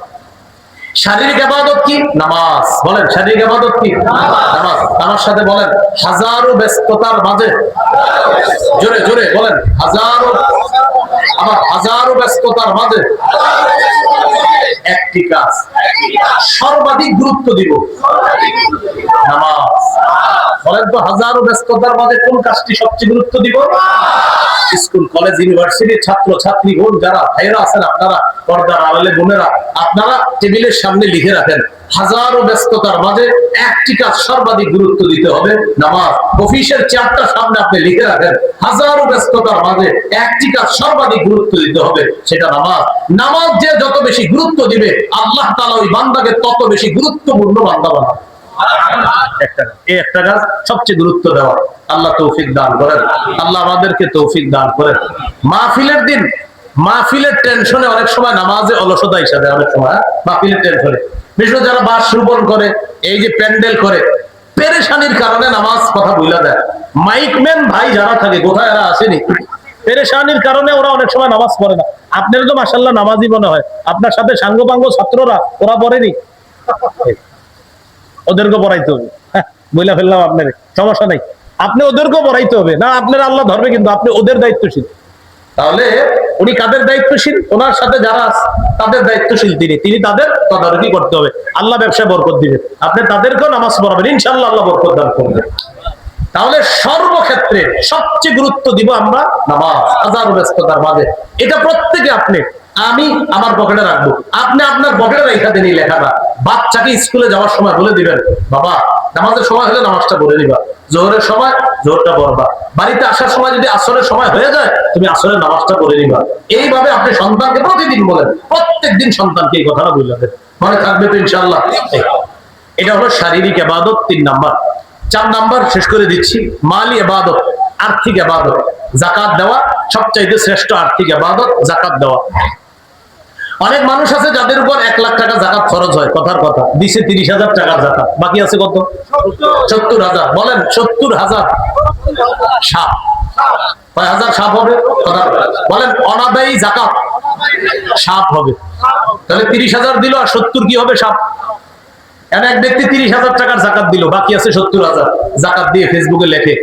শারীরিক ইবাদত কি? নামাজ। বলেন শারীরিক ইবাদত কি? নামাজ। আমার সাথে বলেন হাজারো ব্যস্ততার মাঝে, জোরে জোরে বলেন হাজারো, আবার হাজারো ব্যস্ততার মাঝে একটি কাজ সর্বাধিক গুরুত্ব দিব, নামাজ। বলেন তো হাজারো ব্যস্ততার মাঝে কোন কাজটি সবচেয়ে গুরুত্ব দিব? স্কুল কলেজ ইউনিভার্সিটির ছাত্র ছাত্রী বোন যারা ভাইরা আছেন, আপনারা পর্দার আড়ালে বোনেরা, আপনারা টেবিলের সামনে লিখে রাখেন, হাজারো ব্যস্ততার মাঝে একটি কাজ সর্বাধিক গুরুত্ব দিতে হবে, নামাজ। অফিসের চেয়ারটা সামনে আপনি লিখে রাখেন, হাজারো ব্যস্ততার মাঝে একটি কাজ সর্বাধিক গুরুত্ব দিতে হবে, সেটা নামাজ। নামাজ যে যত বেশি গুরুত্ব দিবে, আল্লাহ তাআলা ওই বান্দাকে তত বেশি গুরুত্বপূর্ণ বান্দা বানাবে। একটা কাজ সবচেয়ে গুরুত্ব দেওয়া। আল্লাহ তৌফিক দান করেন, আল্লাহ আমাদেরকে তৌফিক দান করেন। মাহফিলের দিন, মাহফিলের টেনশনে অনেক সময় নামাজে অলসতা হিসাবে, অনেক সময় মাহফিলের টেনশনে, বিশেষ যারা বাস রোপণ করে, এই যে প্যান্ডেল করে, পেরেশানির কারণে নামাজ কথা ভুলে দেয়। মাইকম্যান ভাই যারা থাকে, কোথায় এরা আসেনি, পেরেশানির কারণে ওরা অনেক সময় নামাজ পড়ে না। আপনার তো মাশাআল্লাহ নামাজই মনে হয়, আপনার সাথে সাঙ্গপাঙ্গ ছাত্ররা ওরা পড়েনি, ওদেরকে পড়াইতে হবে। বইলা ফেললাম আপনার, সমস্যা নাই, আপনি ওদেরকেও পড়াইতে হবে না, আপনার আল্লাহ ধরবে, কিন্তু আপনি ওদের দায়িত্বশীল। তাহলে উনি কাদের দায়িত্বশীল? ওনার সাথে যারা আছে তাদের দায়িত্বশীল তিনি তাদের তদারকি করতে হবে। আল্লাহ ব্যবসায় বরকত দিবেন, আপনি তাদেরকেও নামাজ পড়াবেন, ইনশাআল্লাহ আল্লাহ বরকত দান করবেন। তাহলে সর্বক্ষেত্রে সবচেয়ে গুরুত্ব দিব আমরা নামাজ, হাজারো ব্যস্ততার মাঝে। এটা প্রত্যেকে আপনি, আমি আমার পকেটে রাখবো, আপনি আপনার পকেটে রেখা দেন এই লেখাটা। বাচ্চাকে স্কুলে যাওয়ার সময় বলে দিবেন, বাবা নামাজের সময় হলে নামাজটা পড়ে নিবা, জোহরের সময় জোহরটা পড়বা, বাড়িতে আসার সময় যদি আসরের সময় হয়ে যায় তুমি আসরের নামাজটা পড়ে নিবা। এইভাবে আপনি সন্তানকে প্রতিদিন বলেন, প্রত্যেক দিন সন্তানকে এই কথাটা বুঝাবেন, মনে থাকবে তো ইনশাআল্লাহ। এটা হলো শারীরিক ইবাদত 3 নাম্বার। 4 নাম্বার শেষ করে দিচ্ছি, মালি ইবাদত, আর্থিক ইবাদত। যাকাত দেওয়া সবচাইতে শ্রেষ্ঠ আর্থিক ইবাদত, যাকাত দেওয়া। অনেক মানুষ আছে যাদের উপর 1 লাখ টাকা যাকাত খরচ হয়, কথার কথা, দিছে 30,000 টাকার যাকাত, বাকি আছে কত? 70,000। বলেন 70,000 সাপ, কয় হাজার সাপ হবে? বলেন অনাদায়ী যাকাত সাপ হবে। তাহলে 30,000 দিল আর 70 কি হবে? সাপ। এক ব্যক্তি 30,000 টাকার যাকাত দিল, বাকি আছে 70,000। যাকাত দিয়ে ফেসবুকে লেখে,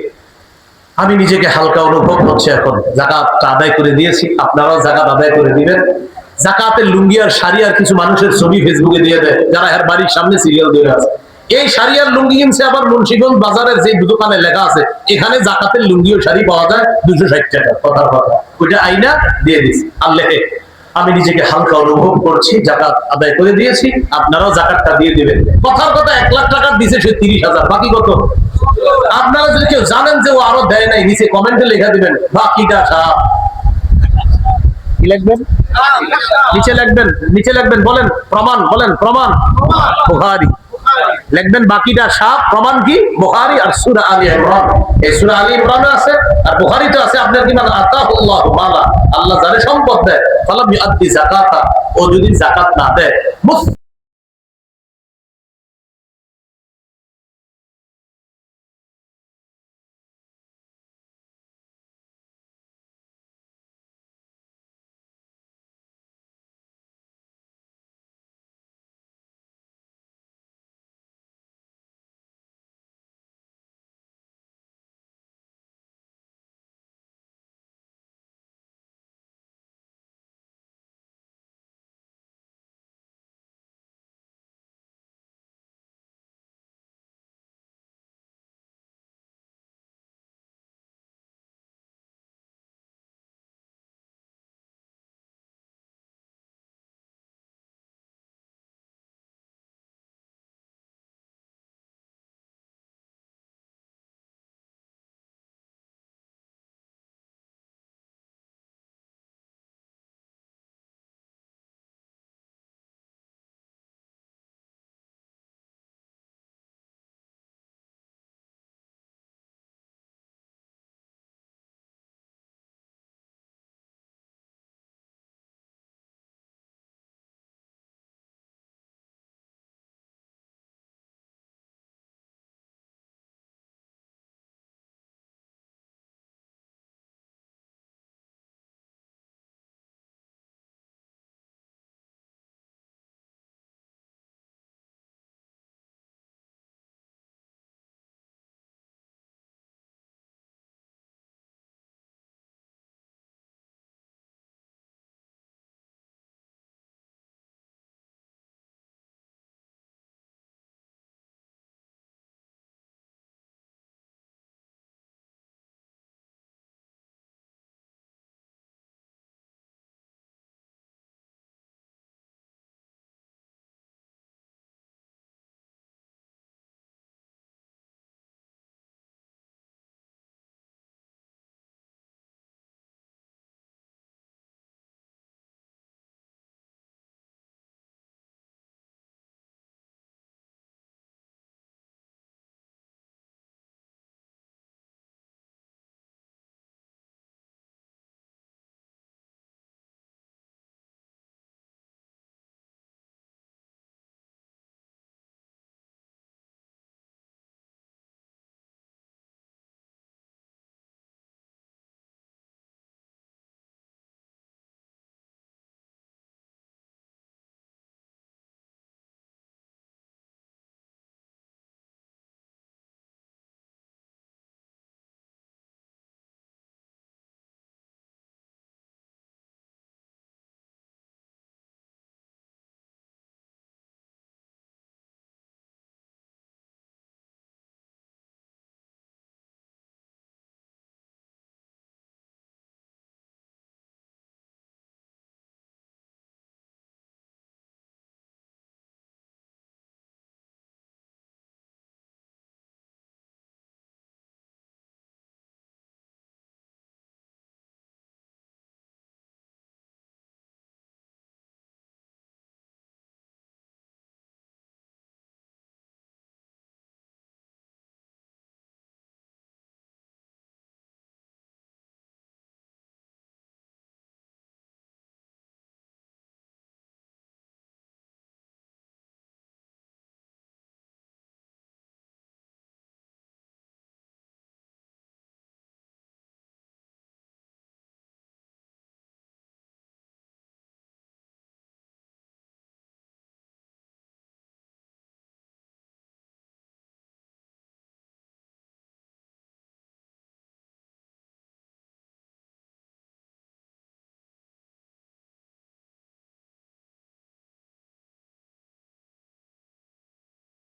আমি নিজেকে হালকা অনুভব হচ্ছে, এখন যাকাতটা আদায় করে দিয়েছি, আপনারাও যাকাত আদায় করে দিবেন। যাকাতের লুঙ্গি আর শাড়ি আর কিছু মানুষের ছবি ফেসবুকে দিয়ে দেয়, যারা এর বাড়ির সামনে সিরিয়াল দিয়ে আছে। এই শাড়ি আর লুঙ্গি কিনছে আবার মুন্সিগঞ্জ বাজারের যে দোকানে লেখা আছে এখানে যাকাতের লুঙ্গি ও শাড়ি পাওয়া যায় 260 টাকা, কথার কথা। ওইটা আইনা দিয়ে দিছি, আর লেখে আমি নিজেকে হালকা অনুভব করছি, যাকাত আদায় করে দিয়েছি, আপনারাও যাকাতটা দিয়ে দিবেন। কথার কথা 1 লাখ টাকা দিছে সে 30,000, বাকি কত? আপনারা যদি কেউ জানেন যে ও আরো দেয় নাই, নিচে কমেন্টে লেখা দিবেন বাকিটা সাপ। কি লিখবেন? নিচে লিখবেন, নিচে লিখবেন, বলেন প্রমাণ, বলেন প্রমাণ বুখারী লিখবেন, বাকিটা সাপ। প্রমাণ কি? বুখারী আর সূরা আলী ইমরান। এই সূরা আলী ইমরানে আছে আর বুখারীতে আছে। আপনার কি? মান আতাহুল্লাহু মালা, আল্লাহ যারে সম্পদ দেয়, ফালাম ইউআদ্দি যাকাতা, ও যদি যাকাত না দেয়,